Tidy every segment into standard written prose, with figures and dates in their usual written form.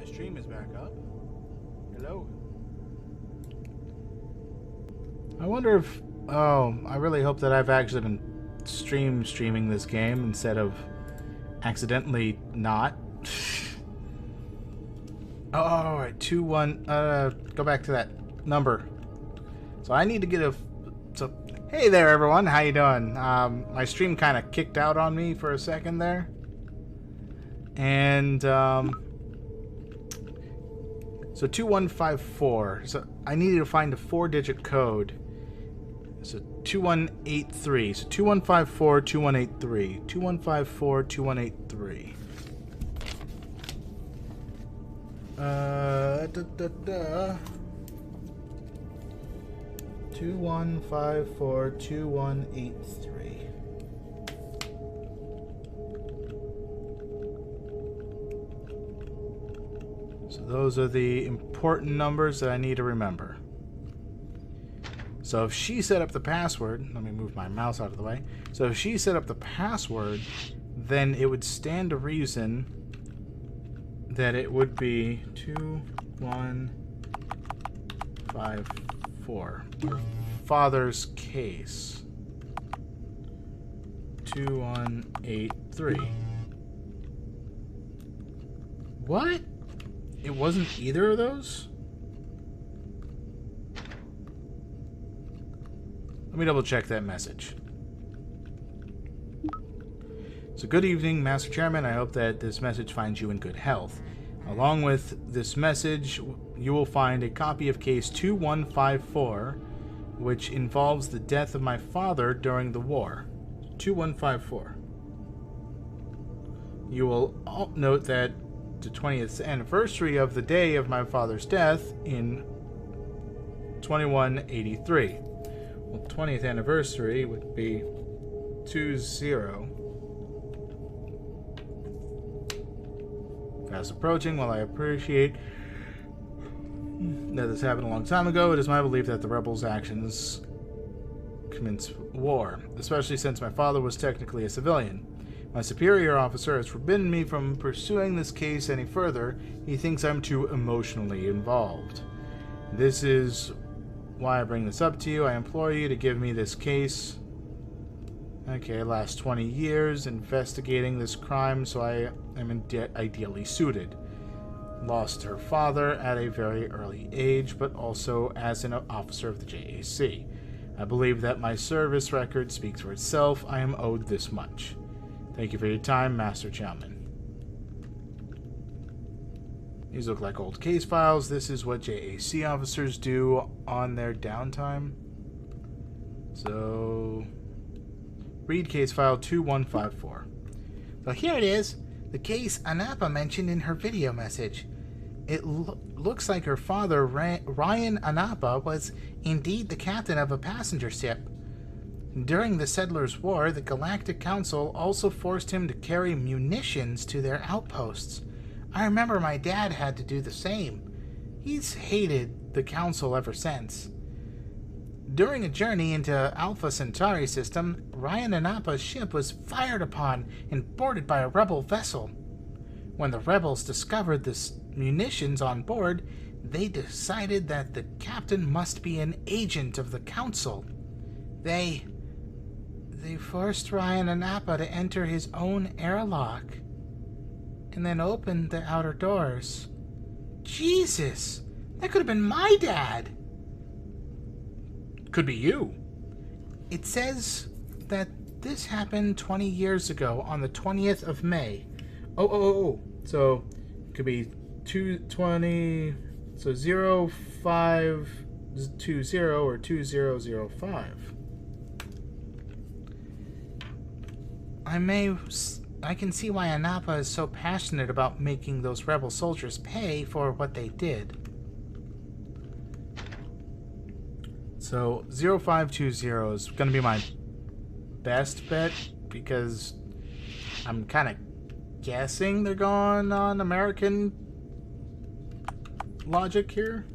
My stream is back up. Hello. I wonder if... Oh, I really hope that I've actually been streaming this game instead of accidentally not. Oh, alright, 2-1. Go back to that number. So I need to get a... So, hey there, everyone. How you doing? My stream kind of kicked out on me for a second there. And, so 2154. So I needed to find a 4-digit code. So 2183. So 2154, 2183. 2154, 2183. 2154, 2183. So those are the important numbers that I need to remember. So if she set up the password, let me move my mouse out of the way. So if she set up the password, then it would stand to reason that it would be 2154. Her father's case. 2183. What? It wasn't either of those? Let me double check that message. So good evening, Master Chairman. I hope that this message finds you in good health. Along with this message, you will find a copy of case 2154, which involves the death of my father during the war. 2154. You will note that the 20th anniversary of the day of my father's death in 2183. Well, 20th anniversary would be 20. Fast approaching. While I appreciate that this happened a long time ago, it is my belief that the rebels' actions commenced war, especially since my father was technically a civilian. My superior officer has forbidden me from pursuing this case any further. He thinks I'm too emotionally involved. This is why I bring this up to you. I implore you to give me this case. Okay, last 20 years investigating this crime, so I am ideally suited. Lost her father at a very early age, but also as an officer of the JAC. I believe that my service record speaks for itself. I am owed this much. Thank you for your time, Master Chairman. These look like old case files. This is what JAC officers do on their downtime. So, read case file 2154. So here it is. The case Anapa mentioned in her video message. It looks like her father, Ryan Anapa, was indeed the captain of a passenger ship. During the Settlers' War, the Galactic Council also forced him to carry munitions to their outposts. I remember my dad had to do the same. He's hated the Council ever since. During a journey into Alpha Centauri system, Ryan Anapa's ship was fired upon and boarded by a rebel vessel. When the rebels discovered the munitions on board, they decided that the captain must be an agent of the Council. They forced Ryan Anapa to enter his own airlock and then opened the outer doors. Jesus! That could have been my dad! Could be you. It says that this happened 20 years ago on the 20th of May. Oh. So, it could be 220... So 0520 or 2005. I can see why Anapa is so passionate about making those rebel soldiers pay for what they did. So 0520 is going to be my best bet because I'm kind of guessing they're going on American logic here.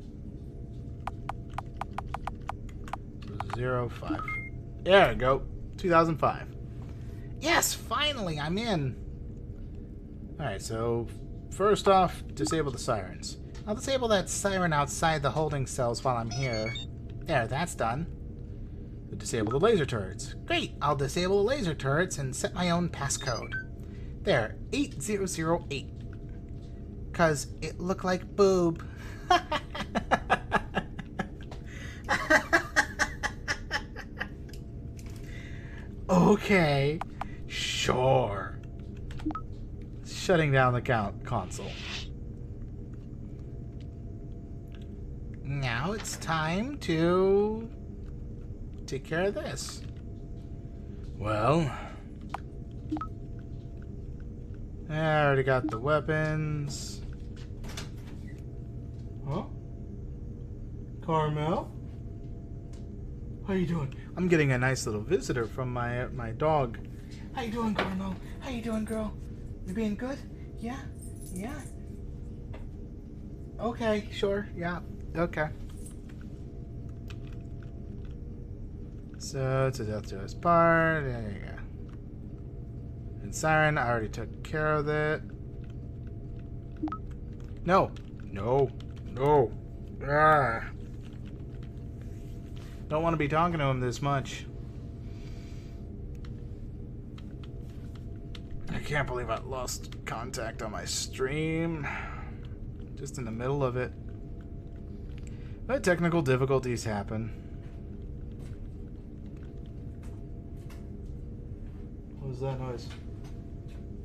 So 05. There we go. 2005. Yes, finally, I'm in. Alright, so first off, disable the sirens. I'll disable that siren outside the holding cells while I'm here. There, that's done. Disable the laser turrets. Great! I'll disable the laser turrets and set my own passcode. There, 8008. 'Cause it looked like boob. Okay, sure. Shutting down the console. Now it's time to take care of this. Well, I already got the weapons. Huh? Carmel? How you doing? I'm getting a nice little visitor from my dog. How you doing, Carmel? How you doing, girl? You being good? Yeah? Yeah? Okay, sure. Yeah. Okay. So, it's a death to his part. There you go. And Siren, I already took care of it. No. No. No. Ah. Don't want to be talking to him this much. I can't believe I lost contact on my stream. Just in the middle of it. But technical difficulties happen. What was that noise?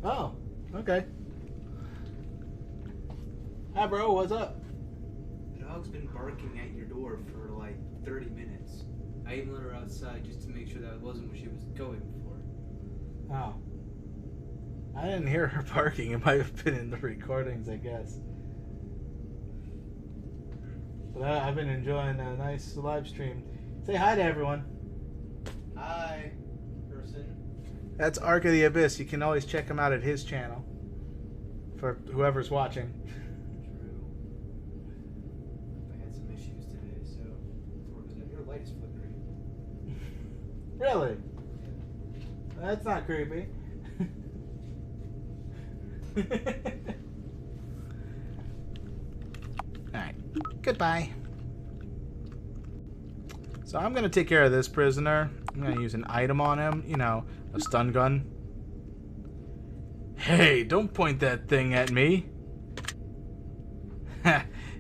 Oh, okay. Hi, bro. What's up? The dog's been barking at your door for like 30 minutes. I even let her outside just to make sure that wasn't what she was going for. Oh. I didn't hear her barking. It might have been in the recordings, I guess. But I've been enjoying a nice live stream. Say hi to everyone. Hi, person. That's Ark of the Abyss. You can always check him out at his channel. For whoever's watching. True. I had some issues today, so your light is flickering. Really? That's not creepy. Alright. Goodbye. So I'm going to take care of this prisoner. I'm going to use an item on him. You know, a stun gun. Hey, don't point that thing at me.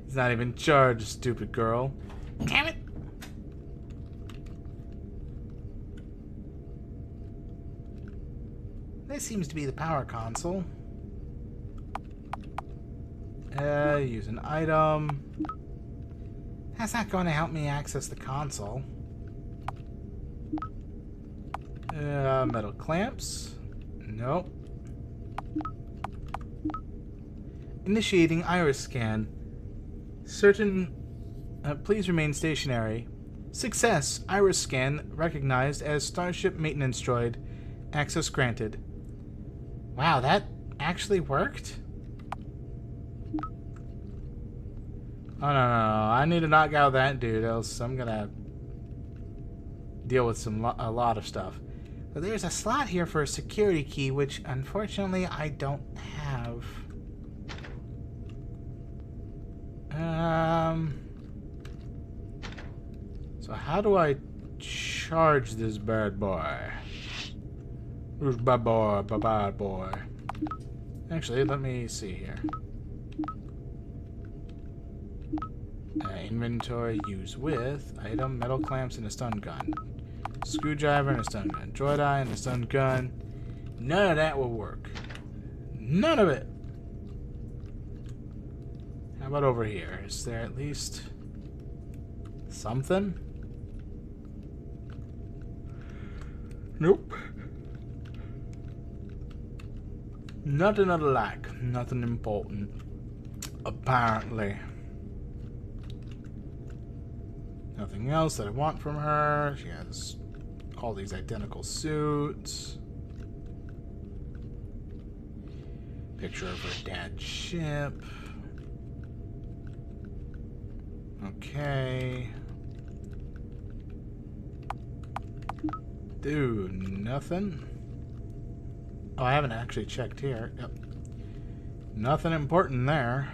He's not even charged, stupid girl. Damn it. This seems to be the power console. Use an item. That's not going to help me access the console. Metal clamps. Nope. Initiating iris scan. Certain... please remain stationary. Success. Iris scan recognized as Starship Maintenance Droid. Access granted. Wow, that actually worked? Oh, no. I need to knock out that dude, else I'm gonna deal with a lot of stuff. But there's a slot here for a security key, which unfortunately I don't have. So how do I charge this bad boy? Who's bad boy? Actually, let me see here. Inventory, use with, item, metal clamps, and a stun gun. Screwdriver and a stun gun. Droid eye and a stun gun. None of that will work. None of it. How about over here? Is there at least something? Nope. Nothing I like. Nothing important. Apparently. Nothing else that I want from her. She has all these identical suits. Picture of her dad's ship. Okay. Dude, nothing. Oh, I haven't actually checked here. Yep. Nothing important there.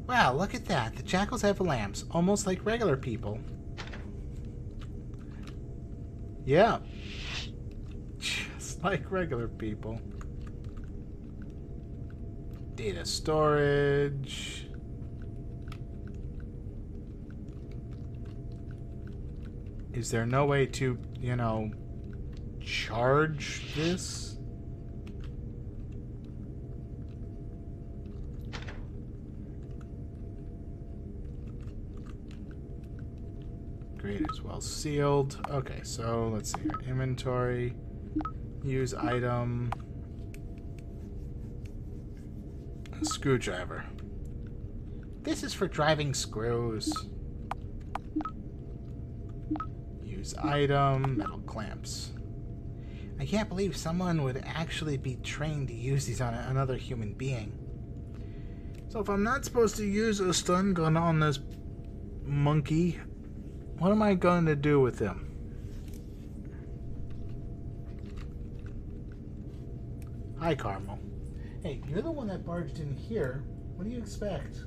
Wow, look at that. The jackals have lamps, almost like regular people. Yeah. Just like regular people. Data storage. Is there no way to, you know, charge this? Great, it's well sealed. Okay, so let's see here. Inventory. Use item. Screwdriver. This is for driving screws. Use item. Metal clamps. I can't believe someone would actually be trained to use these on another human being. So if I'm not supposed to use a stun gun on this monkey, what am I going to do with him? Hi, Carmel. Hey, you're the one that barged in here. What do you expect?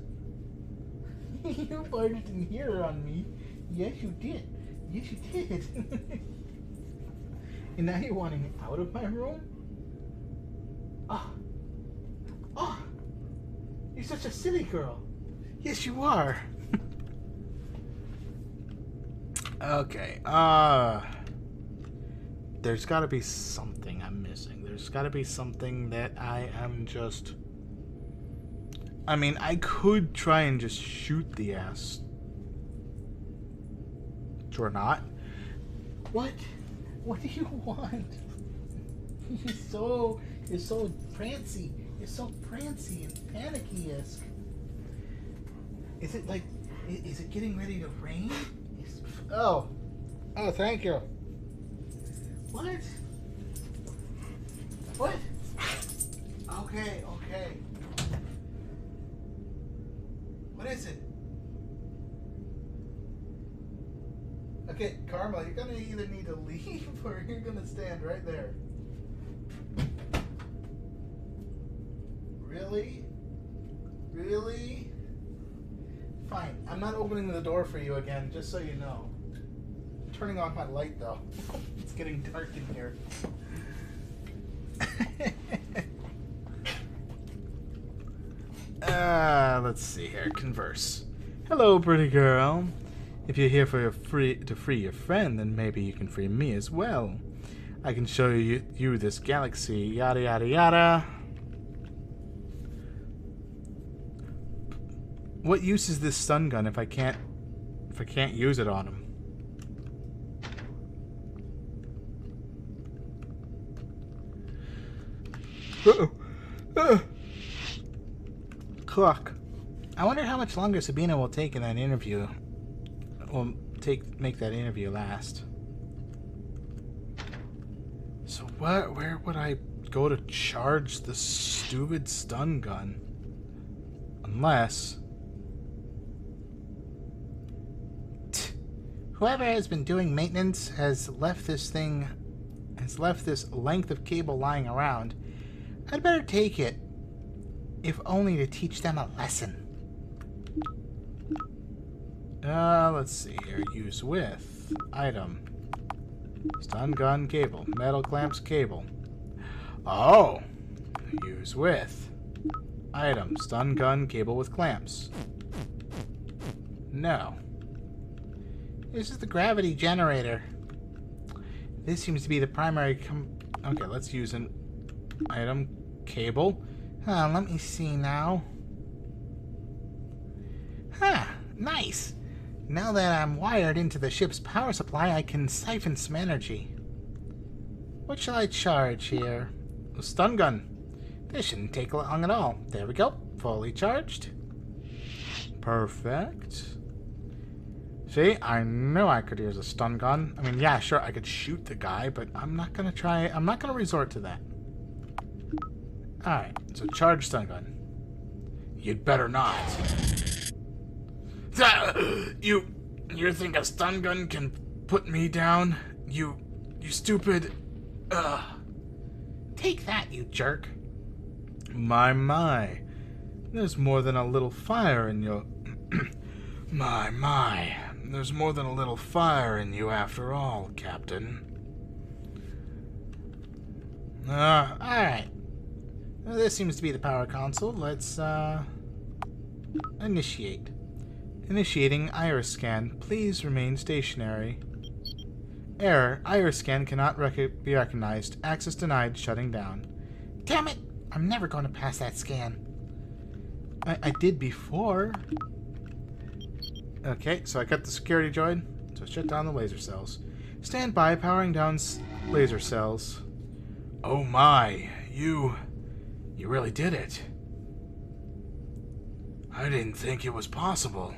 You barged in here on me. Yes, you did. Yes, you did. And now you're wanting out of my room? Ah. Oh. You're such a silly girl. Yes, you are. Okay, there's gotta be something I'm missing. There's gotta be something that I am just... I mean, I could try and just shoot the ass. Or not. What? What do you want? You're so prancy. You're so prancy and panicky-esque. Is it like... Is it getting ready to rain? Oh, thank you. What? What? Okay. What is it? Okay, Carmel, you're gonna either need to leave or you're gonna stand right there. Really? Really? Fine, I'm not opening the door for you again, just so you know. I'm turning off my light, though. It's getting dark in here. Let's see here. Converse. Hello, pretty girl. If you're here to free your friend, then maybe you can free me as well. I can show you this galaxy. Yada yada yada. What use is this stun gun if I can't use it on him? Clock. I wonder how much longer Sabina will take in that interview. Will make that interview last. So where would I go to charge the stupid stun gun? Unless whoever has been doing maintenance has left this length of cable lying around. I'd better take it, if only to teach them a lesson. Let's see here. Use with. Item. Stun gun cable. Metal clamps cable. Oh! Use with. Item. Stun gun cable with clamps. No. This is the gravity generator. This seems to be the primary okay, let's use an item. Cable. Let me see now. Nice. Now that I'm wired into the ship's power supply, I can siphon some energy. What shall I charge here? A stun gun. This shouldn't take long at all. There we go. Fully charged. Perfect. See, I knew I could use a stun gun. I mean, yeah, sure, I could shoot the guy, but I'm not gonna resort to that. Alright, so charge stun gun. You'd better not. You think a stun gun can put me down? You stupid... Take that, you jerk. My. There's more than a little fire in your... My. There's more than a little fire in you after all, Captain. Alright. Well, this seems to be the power console. Let's, initiate. Initiating iris scan. Please remain stationary. Error. Iris scan cannot be recognized. Access denied. Shutting down. Damn it! I'm never going to pass that scan. I did before. Okay, so I cut the security droid. So shut down the laser cells. Stand by, powering down laser cells. Oh my, you really did it. I didn't think it was possible.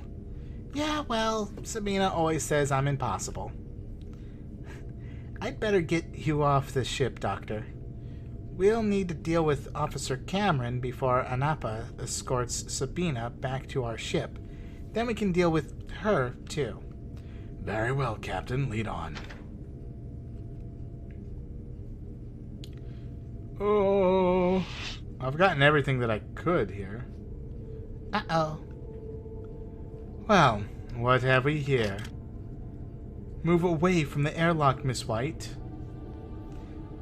Yeah, well, Sabina always says I'm impossible. I'd better get you off the ship, Doctor. We'll need to deal with Officer Cameron before Anapa escorts Sabina back to our ship. Then we can deal with her, too. Very well, Captain. Lead on. Oh, I've gotten everything that I could here. Uh-oh. Well, what have we here? Move away from the airlock, Miss White.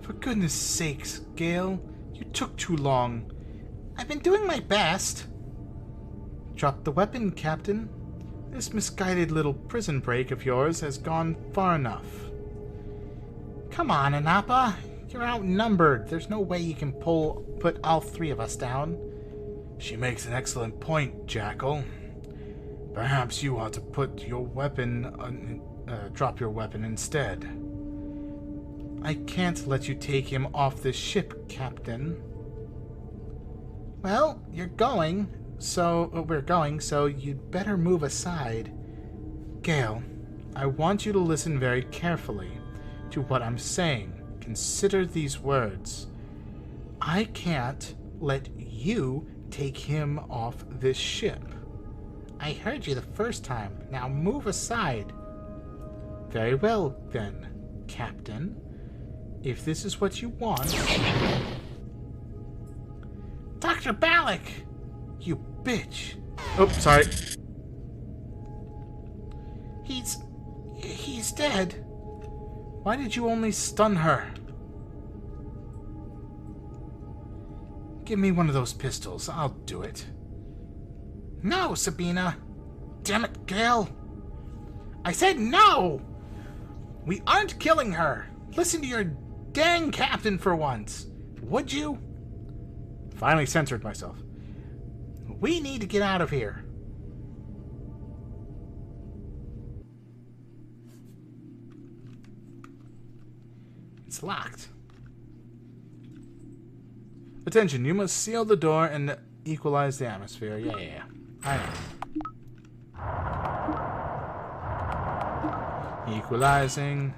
For goodness sakes, Gail, you took too long. I've been doing my best. Drop the weapon, Captain. This misguided little prison break of yours has gone far enough. Come on, Anapa. You're outnumbered. There's no way you can put all three of us down. She makes an excellent point, Jackal. Perhaps you ought to put your weapon, drop your weapon instead. I can't let you take him off this ship, Captain. Well, we're going, so you'd better move aside. Gail, I want you to listen very carefully to what I'm saying. Consider these words. I can't let you take him off this ship. I heard you the first time. Now move aside. Very well, then, Captain. If this is what you want... Dr. Balak! You bitch! Oh, sorry. He's dead. Why did you only stun her? Give me one of those pistols. I'll do it. No, Sabina. Damn it, Gail. I said no! We aren't killing her. Listen to your dang captain for once. Would you? Finally censored myself. We need to get out of here. It's locked. Attention, you must seal the door and equalize the atmosphere. Yeah. I know. Equalizing.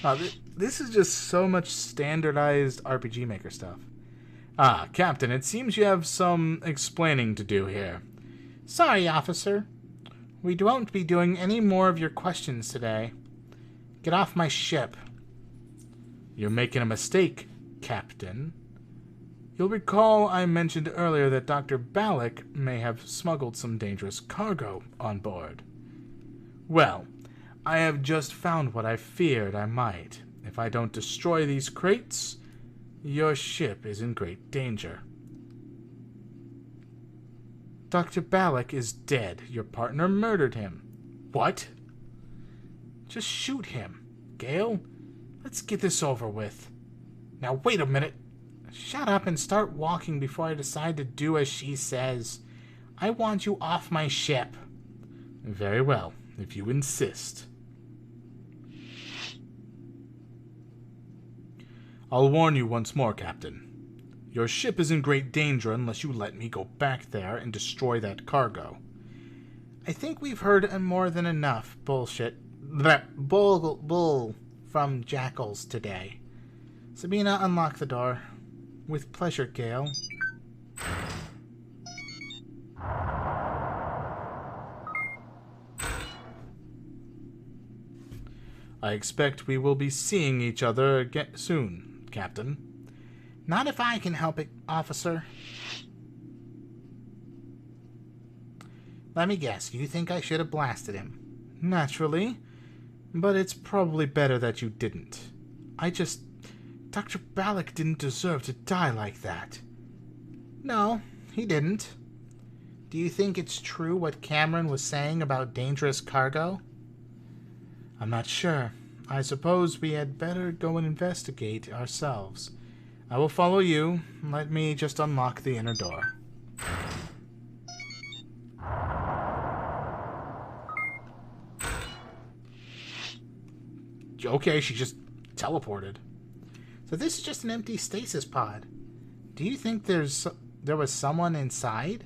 Oh, this is just so much standardized RPG Maker stuff. Ah, Captain, it seems you have some explaining to do here. Sorry, officer. We won't be doing any more of your questions today. Get off my ship. You're making a mistake, Captain. You'll recall I mentioned earlier that Dr. Balak may have smuggled some dangerous cargo on board. Well, I have just found what I feared I might. If I don't destroy these crates, your ship is in great danger. Dr. Balak is dead. Your partner murdered him. What? Just shoot him. Gail, let's get this over with. Now wait a minute. Shut up and start walking before I decide to do as she says. I want you off my ship. Very well, if you insist. I'll warn you once more, Captain. Your ship is in great danger unless you let me go back there and destroy that cargo. I think we've heard more than enough bullshit. Bull from jackals today. Sabina, unlock the door. With pleasure, Gail. I expect we will be seeing each other again soon, Captain. Not if I can help it, officer. Let me guess, you think I should have blasted him? Naturally. But it's probably better that you didn't. Dr. Balak didn't deserve to die like that. No, he didn't. Do you think it's true what Cameron was saying about dangerous cargo? I'm not sure. I suppose we had better go and investigate ourselves. I will follow you. Let me just unlock the inner door. Okay, she just teleported. So this is just an empty stasis pod. Do you think there was someone inside?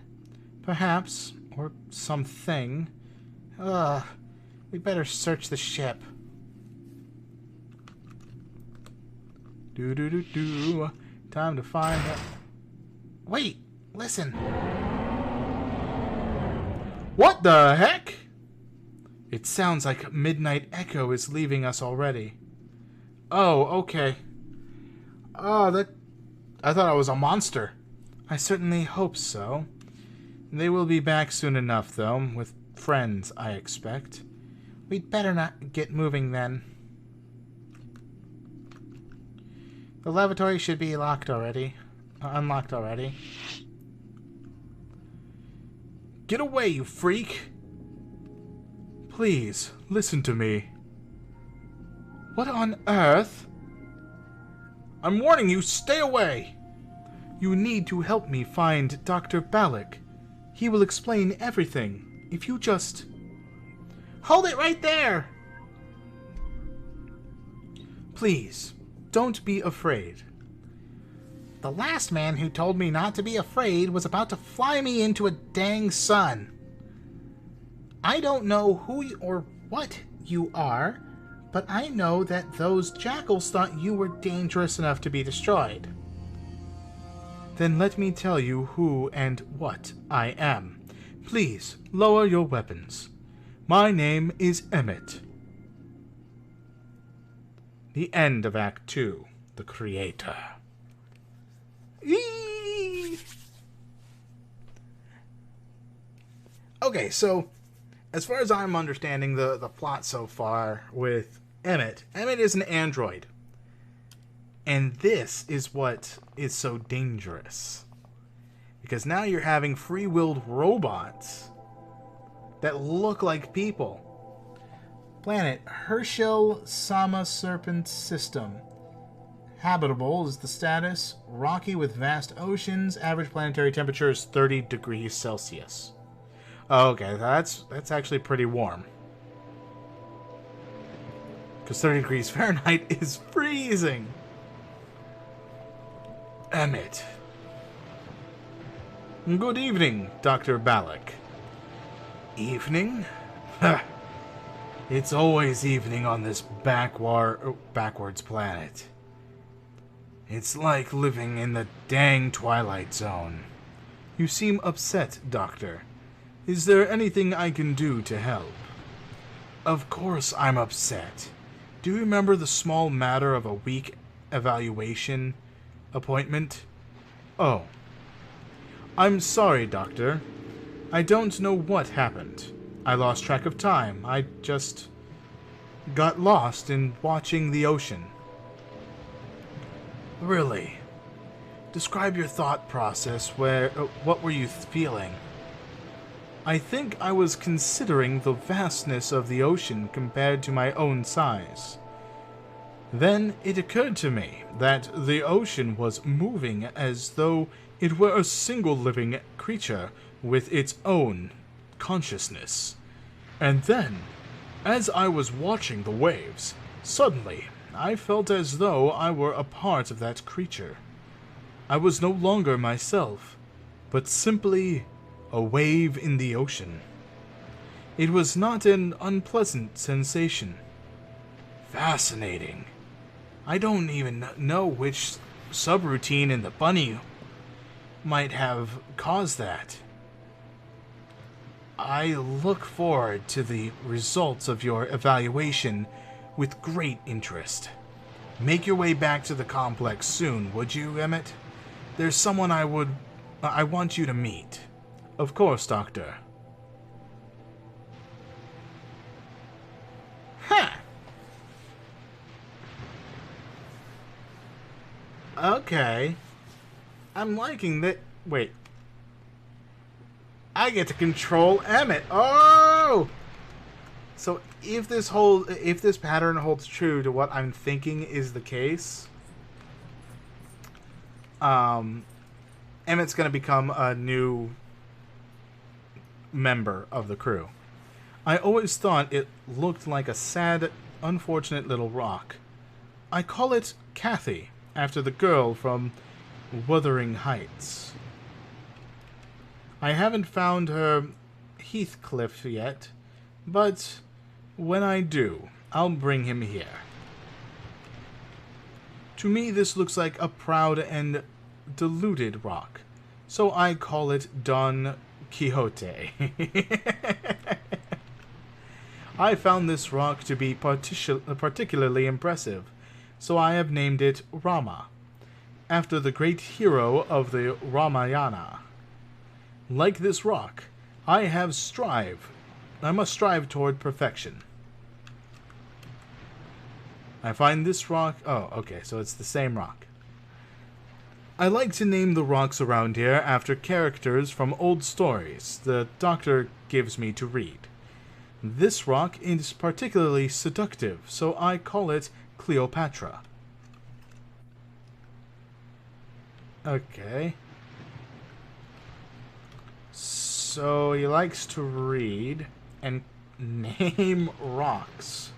Perhaps. Or something. We better search the ship. Do. Time to find out. Wait, listen. What the heck? It sounds like Midnight Echo is leaving us already. Oh, okay. Oh, I thought I was a monster. I certainly hope so. They will be back soon enough, though, with friends, I expect. We'd better not get moving then. The lavatory should be unlocked already. Get away, you freak! Please, listen to me. What on earth? I'm warning you, stay away! You need to help me find Dr. Balak. He will explain everything. If you just... Hold it right there! Please, don't be afraid. The last man who told me not to be afraid was about to fly me into a dang sun. I don't know who or what you are, but I know that those jackals thought you were dangerous enough to be destroyed. Then let me tell you who and what I am. Please, lower your weapons. My name is Emmett. The end of Act 2. The Creator. Eee! Okay, so as far as I'm understanding the plot so far with Emmett is an android. And this is what is so dangerous. Because now you're having free-willed robots that look like people. Planet Herschel Sama Serpent System. Habitable is the status. Rocky with vast oceans. Average planetary temperature is 30 degrees Celsius. Okay, that's actually pretty warm. Because 30 degrees Fahrenheit is freezing. Emmett. Good evening, Dr. Balak. Evening? It's always evening on this backwards planet. It's like living in the dang Twilight Zone. You seem upset, Doctor. Is there anything I can do to help? Of course I'm upset. Do you remember the small matter of a week evaluation appointment? Oh. I'm sorry, Doctor. I don't know what happened. I lost track of time. I just got lost in watching the ocean. Really? Describe your thought process. What were you feeling? I think I was considering the vastness of the ocean compared to my own size. Then it occurred to me that the ocean was moving as though it were a single living creature with its own consciousness. And then, as I was watching the waves, suddenly I felt as though I were a part of that creature. I was no longer myself, but simply a wave in the ocean. It was not an unpleasant sensation. Fascinating. I don't even know which subroutine in the bunny might have caused that. I look forward to the results of your evaluation with great interest. Make your way back to the complex soon, would you, Emmett? There's someone I want you to meet. Of course, Doctor. Huh. Okay. I'm liking that. Wait. I get to control Emmett. Oh! So if this pattern holds true to what I'm thinking is the case, Emmett's going to become a new member of the crew. I always thought it looked like a sad, unfortunate little rock. I call it Kathy, after the girl from Wuthering Heights. I haven't found her Heathcliff yet, but when I do, I'll bring him here. To me, this looks like a proud and deluded rock, so I call it Don Quixote. I found this rock to be particularly impressive, so I have named it Rama, after the great hero of the Ramayana. Like this rock, I must strive toward perfection. I find this rock... Oh, okay, so it's the same rock. I like to name the rocks around here after characters from old stories the Doctor gives me to read. This rock is particularly seductive, so I call it Cleopatra. Okay. So he likes to read and name rocks.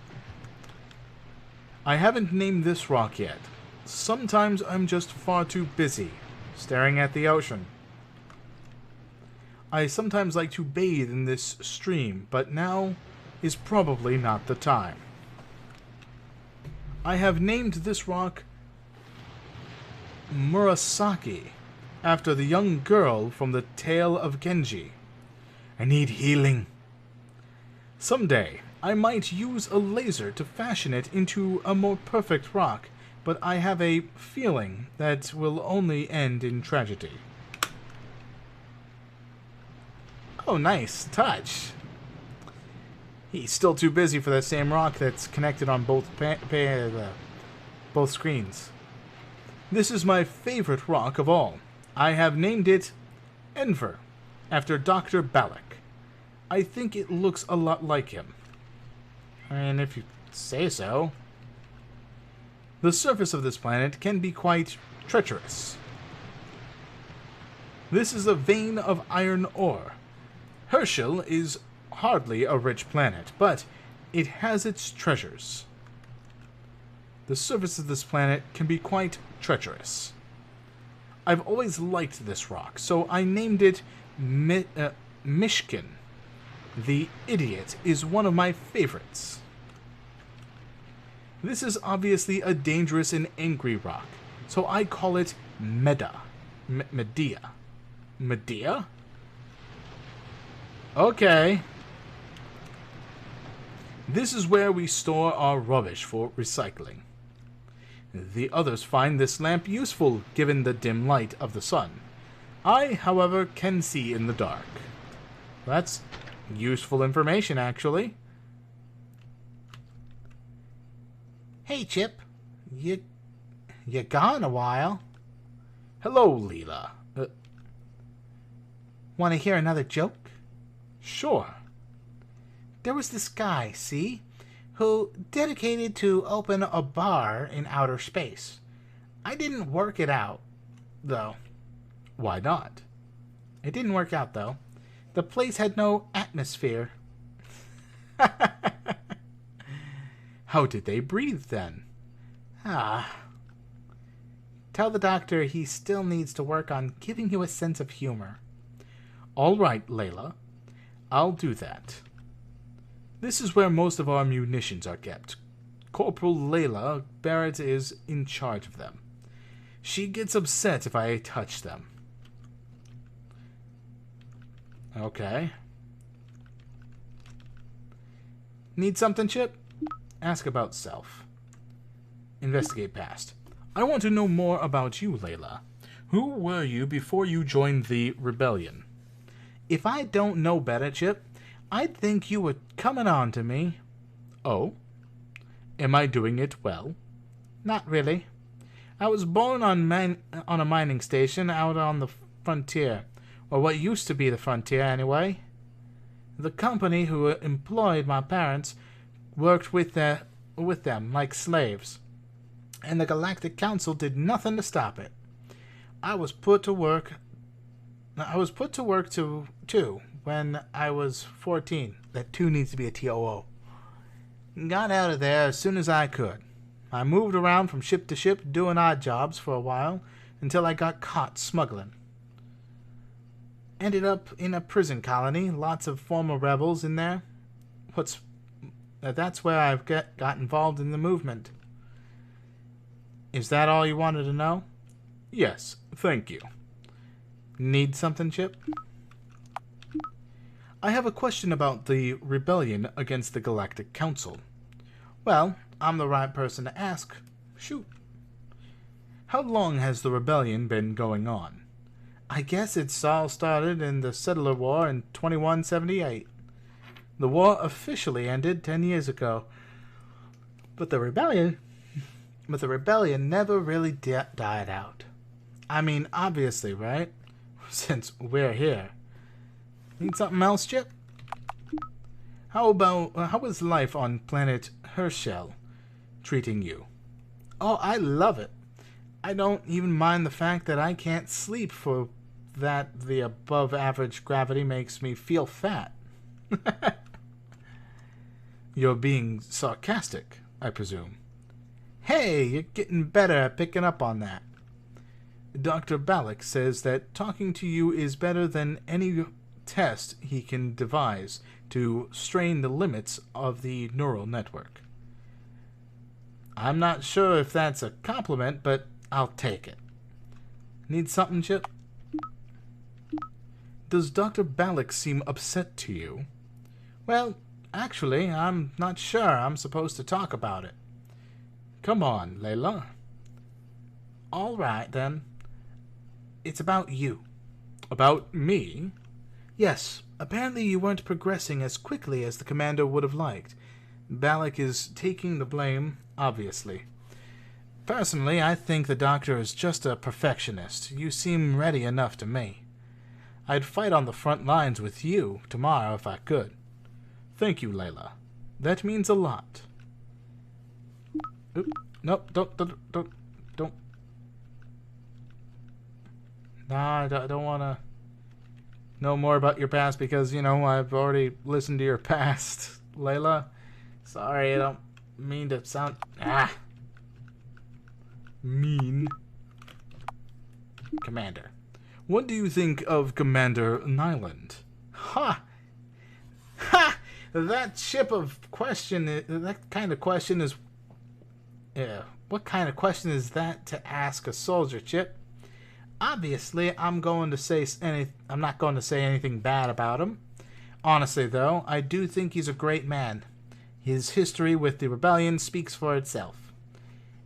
I haven't named this rock yet. Sometimes I'm just far too busy staring at the ocean. I sometimes like to bathe in this stream, but now is probably not the time. I have named this rock Murasaki, after the young girl from the Tale of Genji. I need healing. Someday, I might use a laser to fashion it into a more perfect rock, but I have a feeling that will only end in tragedy. Oh, nice touch. He's still too busy for that same rock that's connected on both screens. This is my favorite rock of all. I have named it Enver, after Dr. Balak. I think it looks a lot like him. And if you say so. The surface of this planet can be quite treacherous. This is a vein of iron ore. Herschel is hardly a rich planet, but it has its treasures. The surface of this planet can be quite treacherous. I've always liked this rock, so I named it Mishkin. The Idiot is one of my favorites. This is obviously a dangerous and angry rock, so I call it Medea. Medea? Okay. This is where we store our rubbish for recycling. The others find this lamp useful given the dim light of the sun. I, however, can see in the dark. That's useful information, actually. Hey, Chip. You gone a while. Hello, Leela. Want to hear another joke? Sure. There was this guy, see, who dedicated to open a bar in outer space. I didn't work it out, though. Why not? It didn't work out, though. The place had no atmosphere. How did they breathe, then? Tell the doctor he still needs to work on giving you a sense of humor. All right, Layla. I'll do that. This is where most of our munitions are kept. Corporal Layla Barrett is in charge of them. She gets upset if I touch them. Okay. Need something, Chip? Ask about self. investigate past. I want to know more about you, Layla. Who were you before you joined the rebellion? If I don't know better, Chip, I'd think you were coming on to me. Oh? Am I doing it well? Not really. I was born on a mining station out on the frontier, or what used to be the frontier anyway. The company who employed my parents worked with them like slaves, and the Galactic Council did nothing to stop it. I was put to work too when I was 14. That 2 needs to be a TOO. Got out of there as soon as I could. I moved around from ship to ship doing odd jobs for a while until I got caught smuggling. Ended up in a prison colony, lots of former rebels in there. That's where I've got involved in the movement. Is that all you wanted to know? Yes, thank you. Need something, Chip? I have a question about the rebellion against the Galactic Council. Well, I'm the right person to ask. Shoot. How long has the rebellion been going on? I guess it's all started in the Settler War in 2178. The war officially ended 10 years ago. But the rebellion never really died out. I mean, obviously, right? Since we're here. Need something else, Chip? How is life on planet Herschel treating you? Oh, I love it. I don't even mind the fact that I can't sleep for that the above average gravity makes me feel fat. You're being sarcastic, I presume. Hey, you're getting better at picking up on that. Dr. Balak says that talking to you is better than any test he can devise to strain the limits of the neural network. I'm not sure if that's a compliment, but I'll take it. Need something, Chip? Does Dr. Balak seem upset to you? Well, actually, I'm not sure I'm supposed to talk about it. Come on, Layla. All right, then. It's about you. About me? Yes, apparently you weren't progressing as quickly as the commander would have liked. Balak is taking the blame, obviously. Personally, I think the doctor is just a perfectionist. You seem ready enough to me. I'd fight on the front lines with you tomorrow if I could. Thank you, Layla. That means a lot. Oop, nope, don't. Nah, I don't want to know more about your past because, I've already listened to your past, Layla. Sorry, I don't mean to sound... mean. Commander. What do you think of Commander Nyland? Ha! Ha! That ship of question, that kind of question is... what kind of question is that to ask a soldier, Chip? Obviously, I'm not going to say anything bad about him. Honestly, though, I do think he's a great man. His history with the rebellion speaks for itself.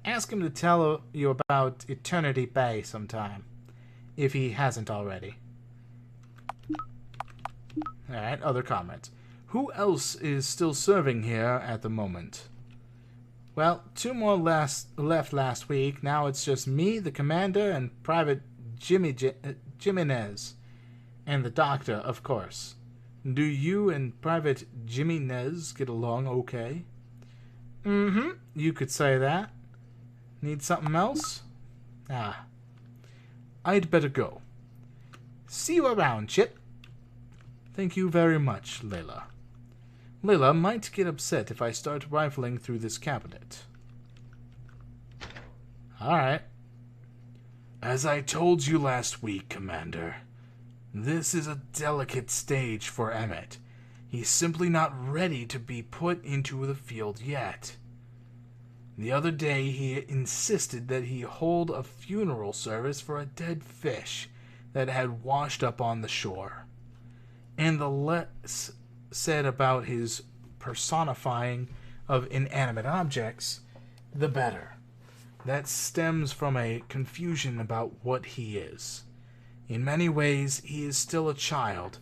Ask him to tell you about Eternity Bay sometime, if he hasn't already. Alright, other comments. Who else is still serving here at the moment? Well, 2 more left last week. Now it's just me, the commander, and Private Jimenez. And the doctor, of course. Do you and Private Jimenez get along okay? Mm-hmm, you could say that. Need something else? I'd better go. See you around, Chip. Thank you very much, Layla. Layla might get upset if I start rifling through this cabinet. Alright. As I told you last week, Commander, this is a delicate stage for Emmett. He's simply not ready to be put into the field yet. The other day he insisted that he hold a funeral service for a dead fish that had washed up on the shore. And the less said about his personifying of inanimate objects, the better. That stems from a confusion about what he is. In many ways, he is still a child.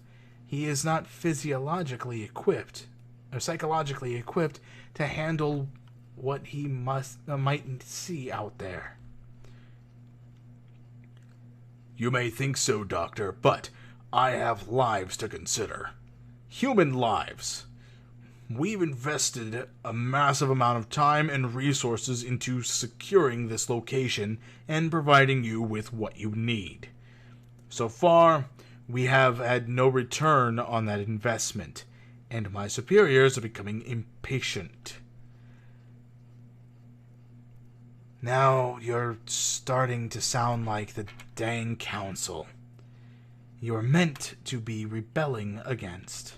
He is not physiologically equipped, or psychologically equipped, to handle what he might see out there. You may think so, Doctor, but I have lives to consider. Human lives. We've invested a massive amount of time and resources into securing this location and providing you with what you need. So far, we have had no return on that investment, and my superiors are becoming impatient. Now you're starting to sound like the dang council. You're meant to be rebelling against.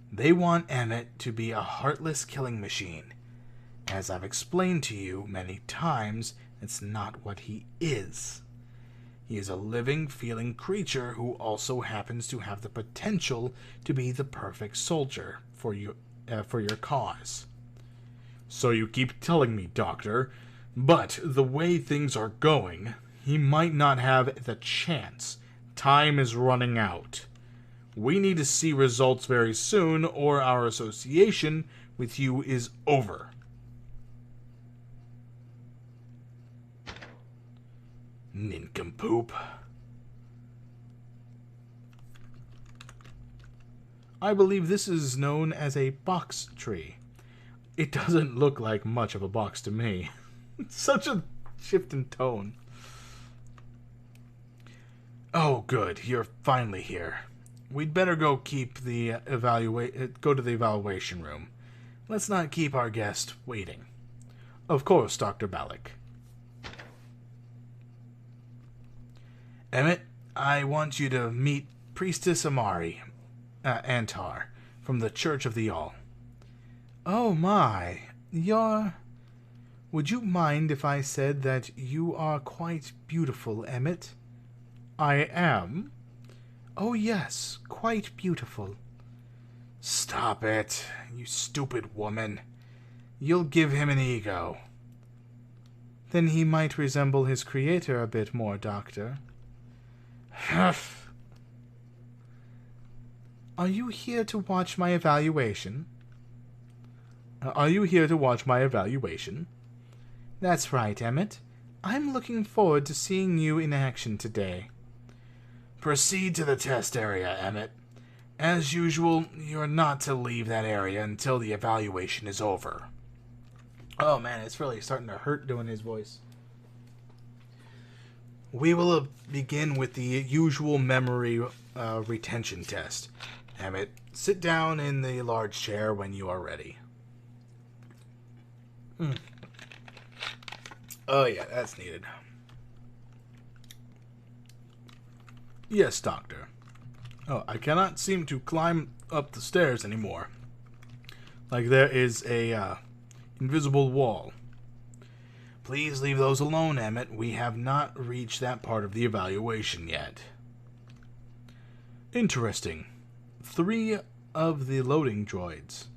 They want Emmett to be a heartless killing machine. As I've explained to you many times, it's not what he is. He is a living, feeling creature who also happens to have the potential to be the perfect soldier for your cause. So you keep telling me, Doctor, but the way things are going, he might not have the chance. Time is running out. We need to see results very soon, or our association with you is over. Nincompoop. I believe this is known as a box tree. It doesn't look like much of a box to me. Such a shift in tone. Oh, good. You're finally here. We'd better go to the evaluation room. Let's not keep our guest waiting. Of course, Dr. Balak. Emmett, I want you to meet Priestess Antar, from the Church of the All. Oh my, Would you mind if I said that you are quite beautiful, Emmett? I am? Oh yes, quite beautiful. Stop it, you stupid woman. You'll give him an ego. Then he might resemble his creator a bit more, Doctor. Are you here to watch my evaluation? That's right, Emmett. I'm looking forward to seeing you in action today. Proceed to the test area, Emmett. As usual, you're not to leave that area until the evaluation is over. Oh man, it's really starting to hurt doing his voice. We will begin with the usual memory retention test. Emmett, sit down in the large chair when you are ready. Oh yeah, that's needed. Yes, Doctor. Oh, I cannot seem to climb up the stairs anymore. Like there is a invisible wall. Please leave those alone, Emmett. We have not reached that part of the evaluation yet. Interesting. 3 of the loading droids.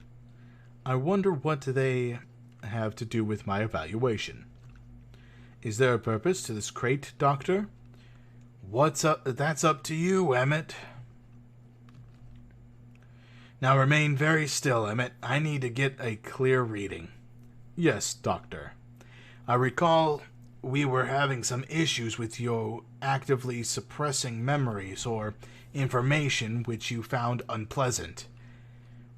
I wonder what they have to do with my evaluation. Is there a purpose to this crate, Doctor? What's up? That's up to you, Emmett. Now remain very still, Emmett. I need to get a clear reading. Yes, Doctor. I recall we were having some issues with you actively suppressing memories or information which you found unpleasant.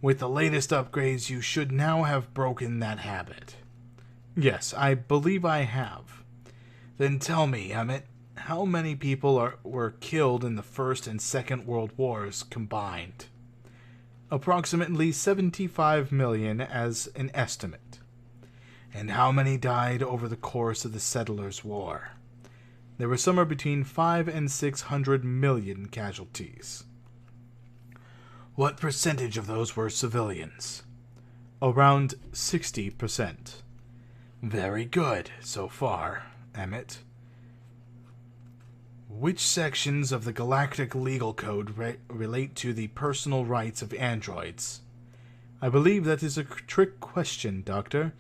With the latest upgrades, you should now have broken that habit. Yes, I believe I have. Then tell me, Emmett, how many people were killed in the First and Second World Wars combined? Approximately 75 million as an estimate. And how many died over the course of the Settlers' War? There were somewhere between 5 and 600 million casualties. What percentage of those were civilians? Around 60%. Very good so far, Emmett. Which sections of the Galactic Legal Code relate to the personal rights of androids? I believe that is a trick question, Doctor,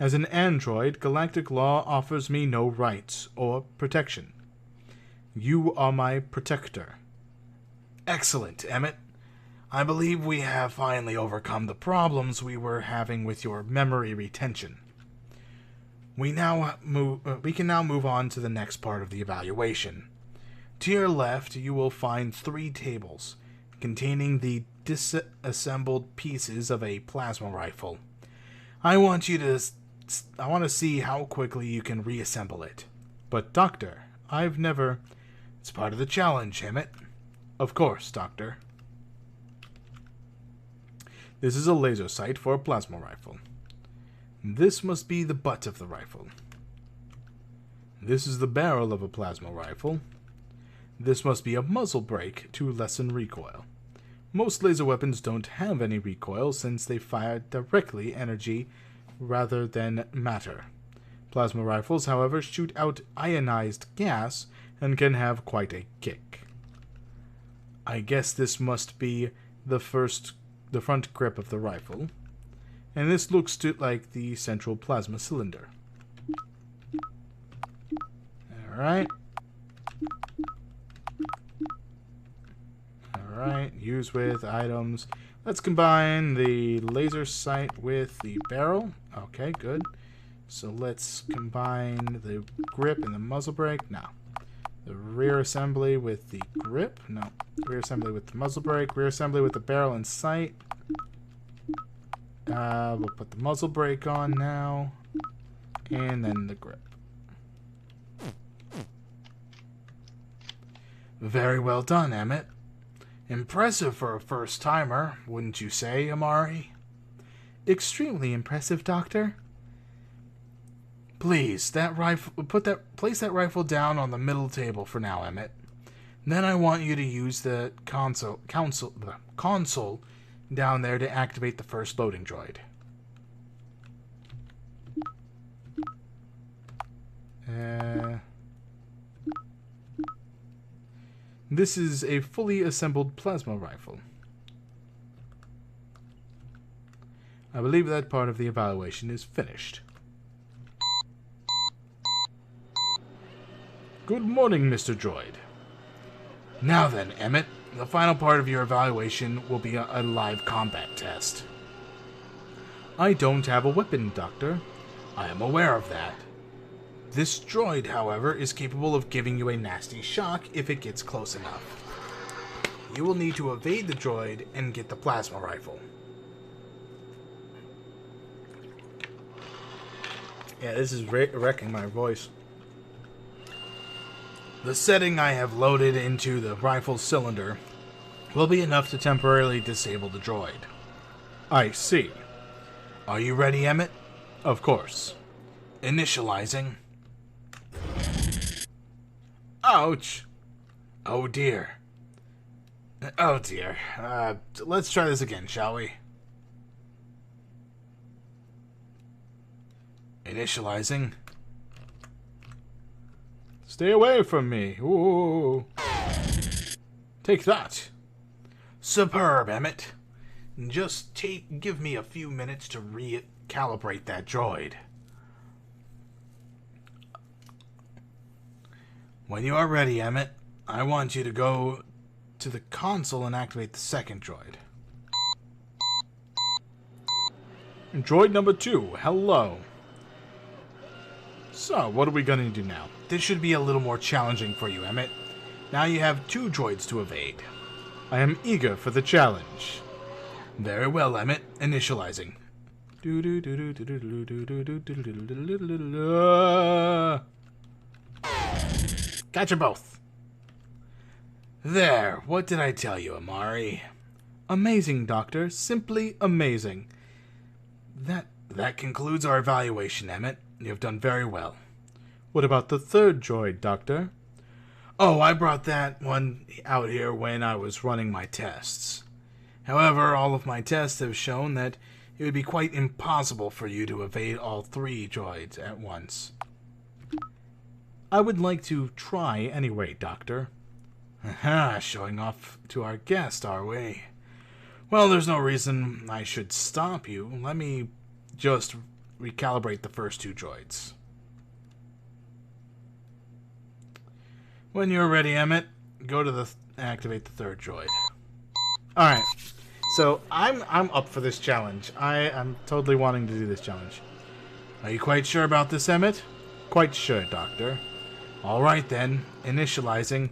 As an android, galactic law offers me no rights or protection. You are my protector. Excellent, Emmett. I believe we have finally overcome the problems we were having with your memory retention. We can now move on to the next part of the evaluation. To your left, you will find 3 tables containing the disassembled pieces of a plasma rifle. I want to see how quickly you can reassemble it. But, Doctor, It's part of the challenge, Emmett. Of course, Doctor. This is a laser sight for a plasma rifle. This must be the butt of the rifle. This is the barrel of a plasma rifle. This must be a muzzle brake to lessen recoil. Most laser weapons don't have any recoil since they fire directly energy rather than matter. Plasma rifles, however, shoot out ionized gas and can have quite a kick. I guess this must be the front grip of the rifle, and this looks like the central plasma cylinder. Alright. Alright, use with items. Let's combine the laser sight with the barrel. Okay, good. So let's combine the grip and the muzzle brake. No. The rear assembly with the grip. No. Rear assembly with the muzzle brake. Rear assembly with the barrel and sight. We'll put the muzzle brake on now. And then the grip. Very well done, Emmett. Impressive for a first-timer, wouldn't you say, Amari? Extremely impressive, Doctor. Please, place that rifle down on the middle table for now, Emmett. Then I want you to use the console down there to activate the first loading droid. This is a fully assembled plasma rifle. I believe that part of the evaluation is finished. Good morning, Mr. Droid. Now then, Emmett, the final part of your evaluation will be a live combat test. I don't have a weapon, Doctor. I am aware of that. This droid, however, is capable of giving you a nasty shock if it gets close enough. You will need to evade the droid and get the plasma rifle. Yeah, this is wrecking my voice. The setting I have loaded into the rifle cylinder will be enough to temporarily disable the droid. I see. Are you ready, Emmett? Of course. Initializing. Ouch! Oh dear. Oh dear. Let's try this again, shall we? Initializing. Stay away from me. Ooh. Take that. Superb, Emmett. Just give me a few minutes to recalibrate that droid. When you are ready, Emmett, I want you to go to the console and activate the second droid. Droid number 2, hello. So, what are we going to do now? This should be a little more challenging for you, Emmett. Now you have 2 droids to evade. I am eager for the challenge. Very well, Emmett. Initializing. Gotcha both. There, what did I tell you, Amari? Amazing, Doctor. Simply amazing. That concludes our evaluation, Emmett. You have done very well. What about the third droid, Doctor? Oh, I brought that one out here when I was running my tests. However, all of my tests have shown that it would be quite impossible for you to evade all 3 droids at once. I would like to try anyway, Doctor. Aha, showing off to our guest, are we? Well, there's no reason I should stop you. Let me just recalibrate the first two droids. When you're ready, Emmett, go to activate the third droid. Alright. So, I'm up for this challenge. I'm totally wanting to do this challenge. Are you quite sure about this, Emmett? Quite sure, Doctor. Alright then, initializing.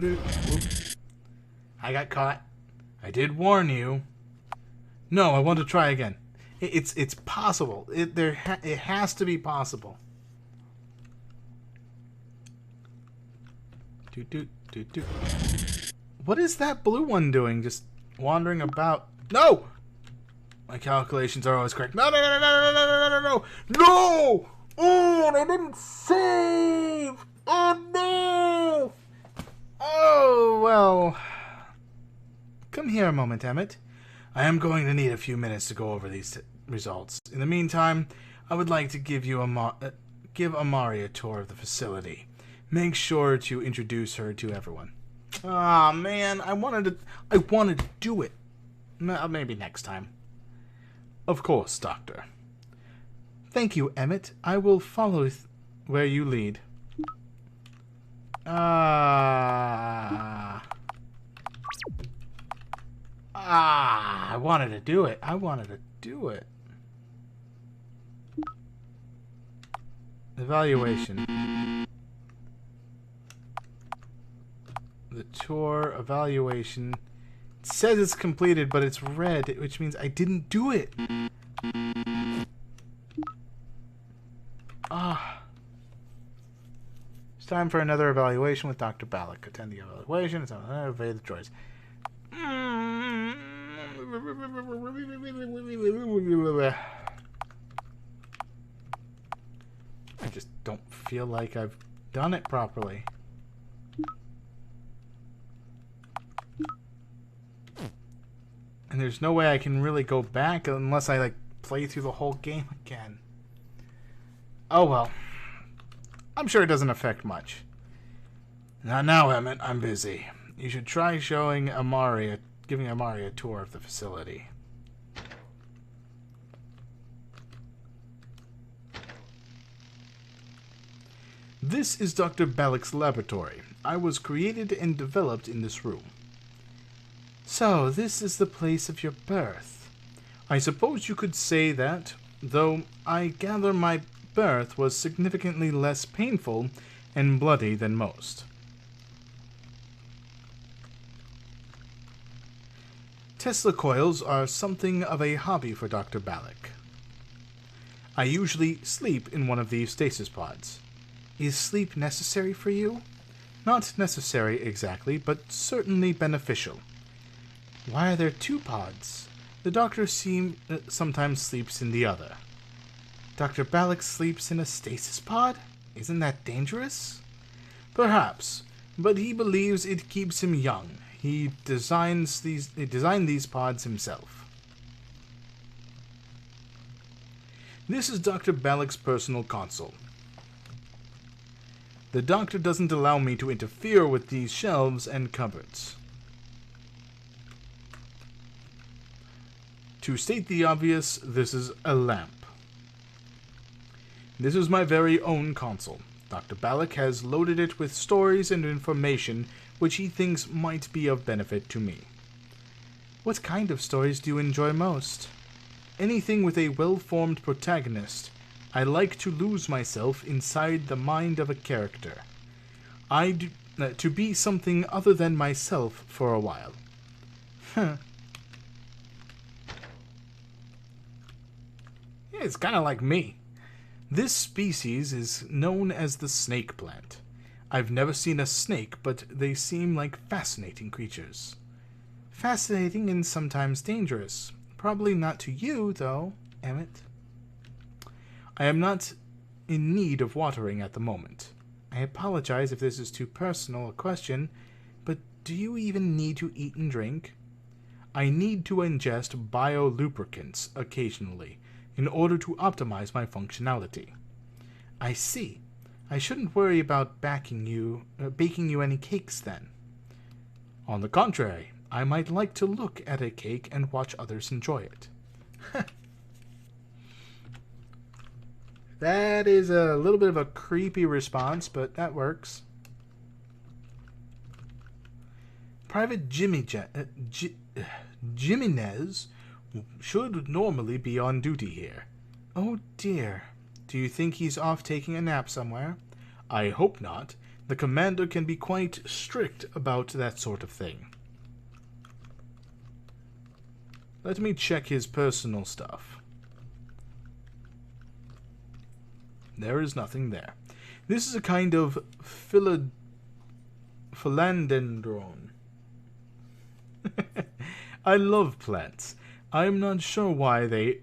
Oops. I got caught. I did warn you. No, I want to try again. It's possible. It has to be possible. What is that blue one doing? Just wandering about? No! My calculations are always correct. No, no, no, no, no, no, no, no, no! No! Oh, I didn't save! Oh, no! Oh, well. Come here a moment, Emmett. I am going to need a few minutes to go over these results. In the meantime, I would like to give Amari a tour of the facility. Make sure to introduce her to everyone. Ah, man, I wanted to do it. Maybe next time. Of course, Doctor. Thank you, Emmett. I will follow where you lead. I wanted to do it. Evaluation. The tour evaluation. It says it's completed, but it's red, which means I didn't do it. It's time for another evaluation with Dr. Balak. Attend the evaluation. It's on evade the droids. I just don't feel like I've done it properly. And there's no way I can really go back unless I, like, play through the whole game again. Oh, well. I'm sure it doesn't affect much. Not now, Emmett. I'm busy. You should try giving Amari a tour of the facility. This is Dr. Balak's laboratory. I was created and developed in this room. So, this is the place of your birth. I suppose you could say that, though I gather my birth was significantly less painful and bloody than most. Tesla coils are something of a hobby for Dr. Balak. I usually sleep in one of these stasis pods. Is sleep necessary for you? Not necessary exactly, but certainly beneficial. Why are there two pods? The doctor sometimes sleeps in the other. Dr. Balak sleeps in a stasis pod? Isn't that dangerous? Perhaps, but he believes it keeps him young. He designed these pods himself. This is Dr. Balak's personal console. The doctor doesn't allow me to interfere with these shelves and cupboards. To state the obvious, this is a lamp. This is my very own console. Dr. Balak has loaded it with stories and information which he thinks might be of benefit to me. What kind of stories do you enjoy most? Anything with a well-formed protagonist. I like to lose myself inside the mind of a character. To be something other than myself for a while. Yeah, it's kind of like me. This species is known as the snake plant. I've never seen a snake, but they seem like fascinating creatures. Fascinating and sometimes dangerous. Probably not to you, though, Emmett. I am not in need of watering at the moment. I apologize if this is too personal a question, but do you even need to eat and drink? I need to ingest biolubricants occasionally in order to optimize my functionality. I see. I shouldn't worry about baking you any cakes then. On the contrary, I might like to look at a cake and watch others enjoy it. That is a little bit of a creepy response, but that works. Private Jimenez should normally be on duty here. Oh dear. Do you think he's off taking a nap somewhere? I hope not. The commander can be quite strict about that sort of thing. Let me check his personal stuff. There is nothing there. This is a kind of philandendron. I love plants. I'm not sure why they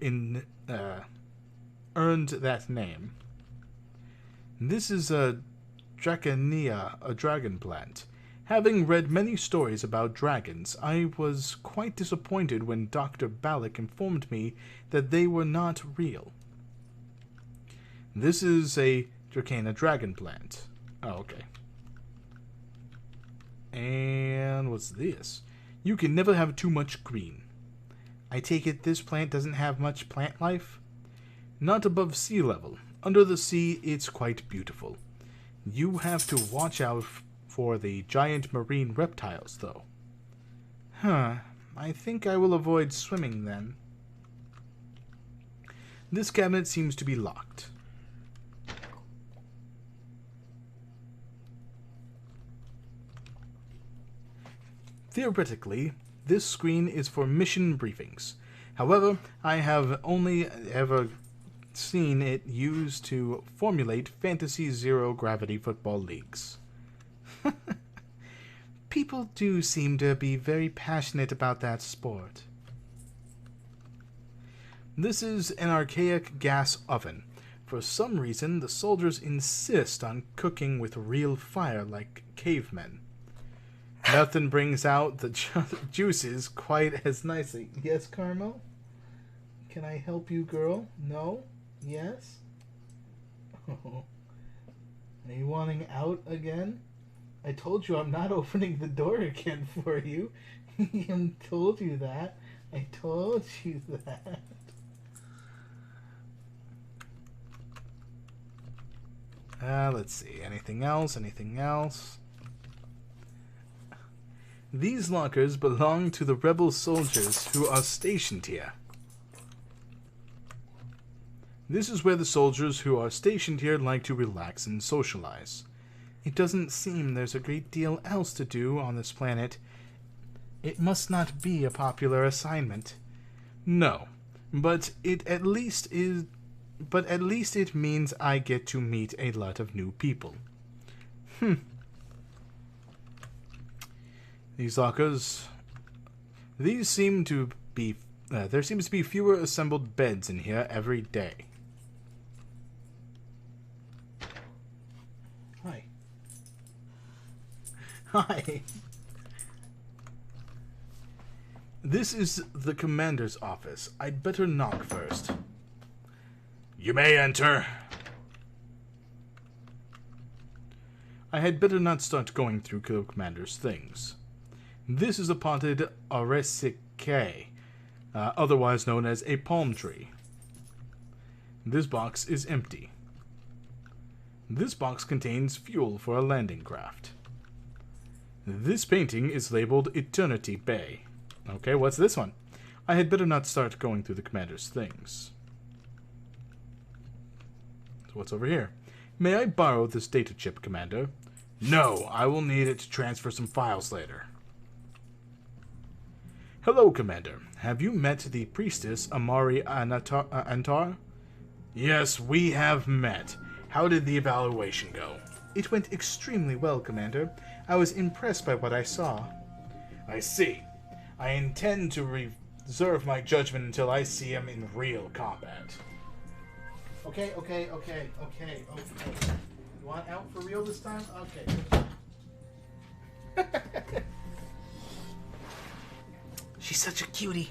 earned that name. This is a Draconia, a dragon plant. Having read many stories about dragons, I was quite disappointed when Dr. Ballack informed me that they were not real. This is a Dracana dragon plant. Oh, okay. And what's this? You can never have too much green. I take it this plant doesn't have much plant life? Not above sea level. Under the sea, it's quite beautiful. You have to watch out for the giant marine reptiles, though. Huh. I think I will avoid swimming, then. This cabinet seems to be locked. Theoretically, this screen is for mission briefings. However, I have only ever seen it used to formulate fantasy zero-gravity football leagues. People do seem to be very passionate about that sport. This is an archaic gas oven. For some reason, the soldiers insist on cooking with real fire like cavemen. Nothing brings out the juices quite as nicely. Yes, Carmel? Can I help you, girl? No? Yes? Oh. Are you wanting out again? I told you I'm not opening the door again for you. I told you that. I told you that. Let's see. Anything else? Anything else? These lockers belong to the rebel soldiers who are stationed here. This is where the soldiers who are stationed here like to relax and socialize. It doesn't seem there's a great deal else to do on this planet. It must not be a popular assignment. No, but at least it means I get to meet a lot of new people. These lockers, there seems to be fewer assembled beds in here every day. Hi. Hi. This is the commander's office. I'd better knock first. You may enter. I had better not start going through the commander's things. This is a potted arecaceae, otherwise known as a palm tree. This box is empty. This box contains fuel for a landing craft. This painting is labeled Eternity Bay. Okay, what's this one? I had better not start going through the commander's things. So what's over here? May I borrow this data chip, Commander? No, I will need it to transfer some files later. Hello, Commander. Have you met the priestess Amari Antar? Yes, we have met. How did the evaluation go? It went extremely well, Commander. I was impressed by what I saw. I see. I intend to reserve my judgment until I see him in real combat. Okay. You want out for real this time? Okay. She's such a cutie.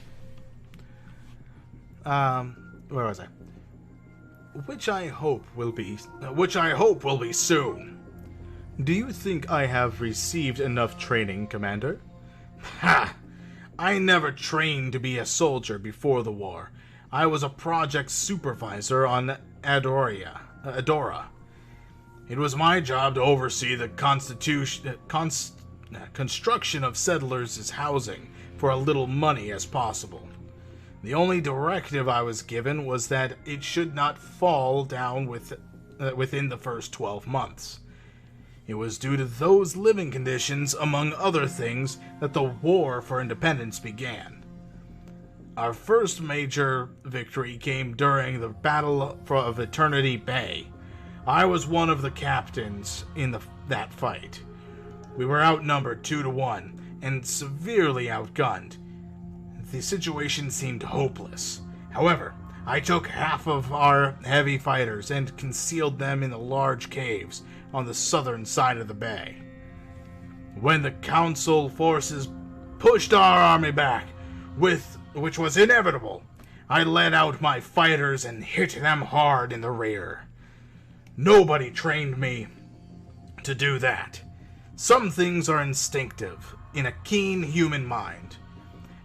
Where was I? Which I hope will be soon. Do you think I have received enough training, Commander? Ha! I never trained to be a soldier before the war. I was a project supervisor on Adora. It was my job to oversee the construction of settlers' housing for as little money as possible. The only directive I was given was that it should not fall down within the first 12 months. It was due to those living conditions, among other things, that the War for Independence began. Our first major victory came during the Battle of Eternity Bay. I was one of the captains in that fight. We were outnumbered 2-1 and severely outgunned. The situation seemed hopeless. However, I took half of our heavy fighters and concealed them in the large caves on the southern side of the bay. When the Council forces pushed our army back, which was inevitable, I led out my fighters and hit them hard in the rear. Nobody trained me to do that. Some things are instinctive in a keen human mind.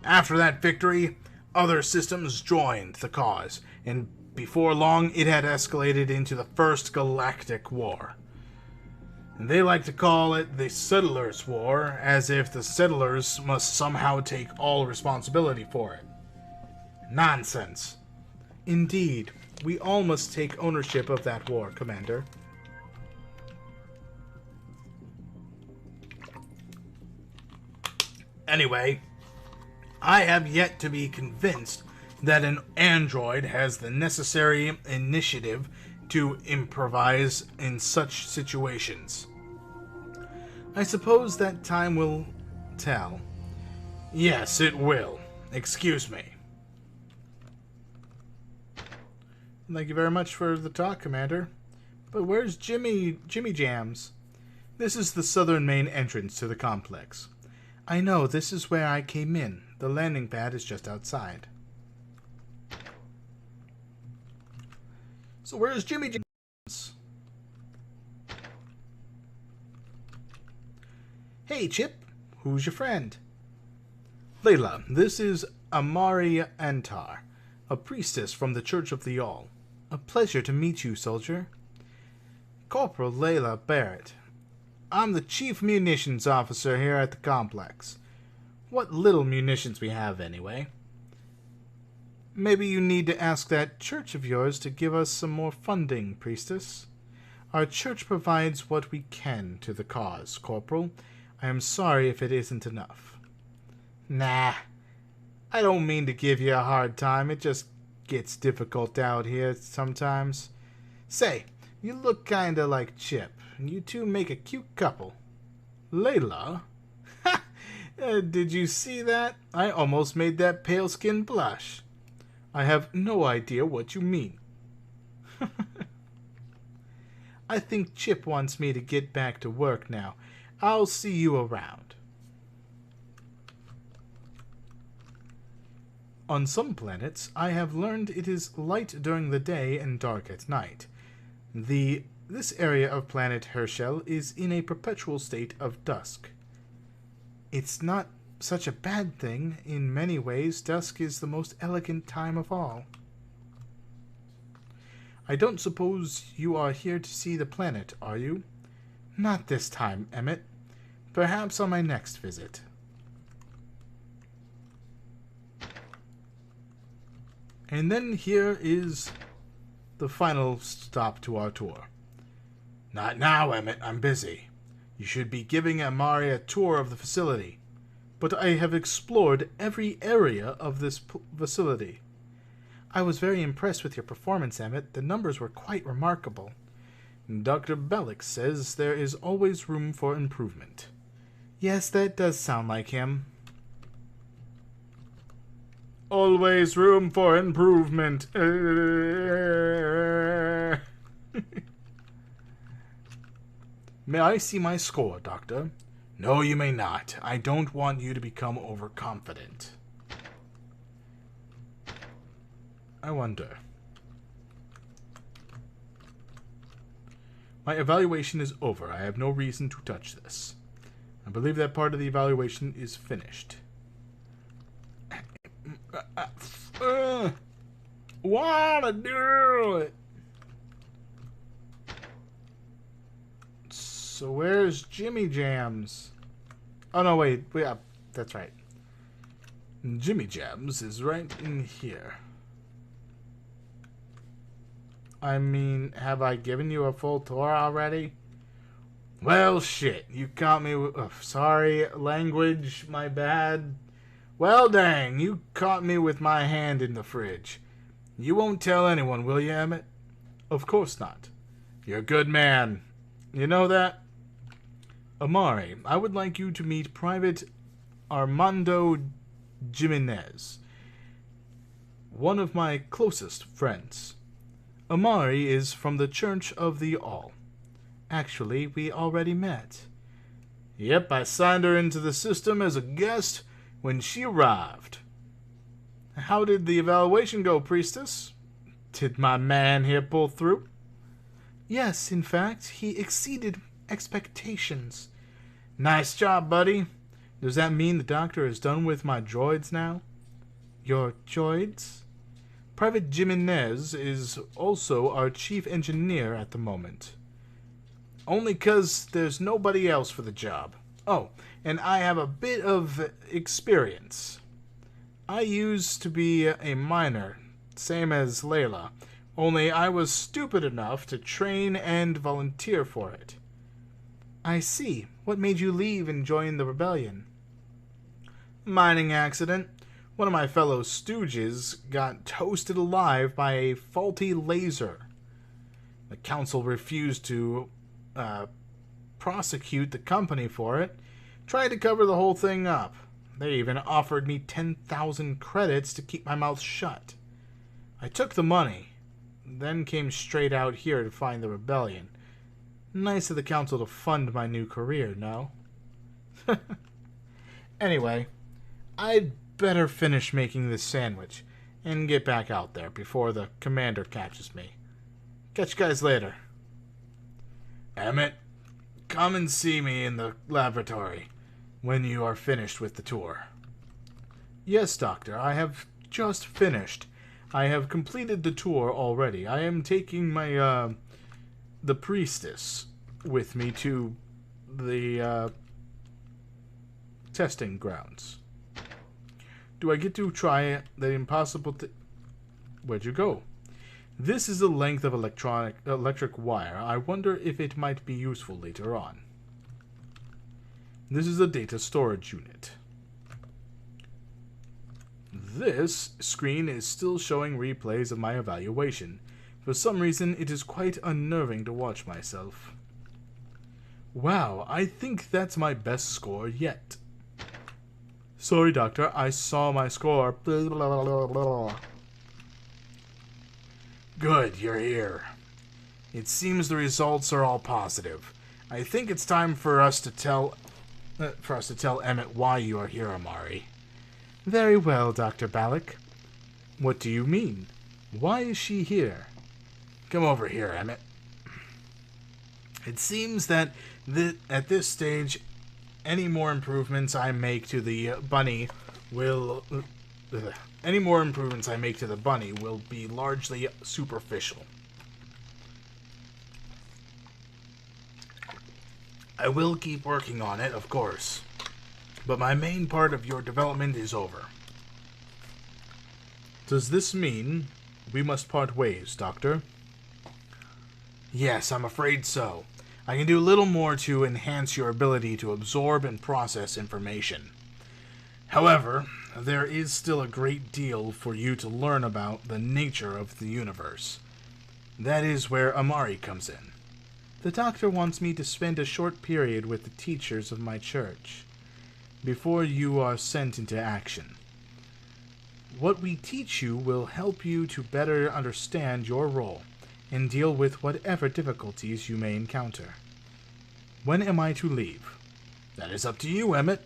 After that victory, other systems joined the cause, and before long it had escalated into the First Galactic War. And they like to call it the Settlers' War, as if the settlers must somehow take all responsibility for it. Nonsense. Indeed, we all must take ownership of that war, Commander. Anyway, I have yet to be convinced that an android has the necessary initiative to improvise in such situations. I suppose that time will tell. Yes, it will. Excuse me. Thank you very much for the talk, Commander. But where's Jimmy Jams? This is the southern main entrance to the complex. I know, this is where I came in. The landing pad is just outside. So where's Jimmy Jams? Hey, Chip. Who's your friend? Layla, this is Amari Antar, a priestess from the Church of the All. A pleasure to meet you, soldier. Corporal Layla Barrett. I'm the chief munitions officer here at the complex. What little munitions we have, anyway. Maybe you need to ask that church of yours to give us some more funding, priestess. Our church provides what we can to the cause, Corporal. I am sorry if it isn't enough. Nah, I don't mean to give you a hard time. It just gets difficult out here sometimes. Say, you look kinda like Chip, and you two make a cute couple. Layla? Ha! Did you see that? I almost made that pale skin blush. I have no idea what you mean. I think Chip wants me to get back to work now. I'll see you around. On some planets, I have learned it is light during the day and dark at night. This area of planet Herschel is in a perpetual state of dusk. It's not such a bad thing. In many ways, dusk is the most elegant time of all. I don't suppose you are here to see the planet, are you? Not this time, Emmett. Perhaps on my next visit. And then here is the final stop to our tour. Not now, Emmett. I'm busy. You should be giving Amari a tour of the facility. But I have explored every area of this facility. I was very impressed with your performance, Emmett. The numbers were quite remarkable. Dr. Bellick says there is always room for improvement. Yes, that does sound like him. Always room for improvement. May I see my score, Doctor? No, you may not. I don't want you to become overconfident. I wonder. My evaluation is over. I have no reason to touch this. I believe that part of the evaluation is finished. Wanna do it. So where's Jimmy Jams? Oh no, wait. Yeah, that's right. Jimmy Jams is right in here. I mean, have I given you a full tour already? Well, shit. You caught me with... Oh, sorry, language, my bad. Well, dang, you caught me with my hand in the fridge. You won't tell anyone, will you, Emmett? Of course not. You're a good man. You know that? Amari, I would like you to meet Private Armando Jimenez, one of my closest friends. Amari is from the Church of the All. Actually, we already met. Yep, I signed her into the system as a guest when she arrived. How did the evaluation go, Priestess? Did my man here pull through? Yes, in fact, he exceeded expectations. Nice job, buddy. Does that mean the doctor is done with my droids now? Your droids? Private Jimenez is also our chief engineer at the moment. Only 'cause there's nobody else for the job. Oh, and I have a bit of experience. I used to be a miner, same as Layla, only I was stupid enough to train and volunteer for it. I see. What made you leave and join the rebellion? Mining accident. One of my fellow stooges got toasted alive by a faulty laser. The council refused to prosecute the company for it, tried to cover the whole thing up. They even offered me 10,000 credits to keep my mouth shut. I took the money, then came straight out here to find the rebellion. Nice of the council to fund my new career, no? Anyway, I'd better finish making this sandwich and get back out there before the commander catches me. Catch you guys later. Emmett, come and see me in the laboratory when you are finished with the tour. Yes, Doctor, I have just finished. I have completed the tour already. I am taking my, the priestess with me to the, testing grounds. Do I get to try the impossible Where'd you go? This is the length of electric wire. I wonder if it might be useful later on. This is a data storage unit. This screen is still showing replays of my evaluation. For some reason, it is quite unnerving to watch myself. Wow, I think that's my best score yet. Sorry, Doctor, I saw my score. Blah, blah, blah, blah. Good, you're here. It seems the results are all positive. I think it's time for us to tell Emmett why you are here, Amari. Very well, Dr. Balak. What do you mean? Why is she here? Come over here, Emmett. It seems that at this stage, any more improvements I make to the bunny will be largely superficial. I will keep working on it, of course, but my main part of your development is over. Does this mean we must part ways, Doctor? Yes, I'm afraid so. I can do little more to enhance your ability to absorb and process information. However, there is still a great deal for you to learn about the nature of the universe. That is where Amari comes in. The doctor wants me to spend a short period with the teachers of my church before you are sent into action. What we teach you will help you to better understand your role and deal with whatever difficulties you may encounter. When am I to leave? That is up to you, Emmett.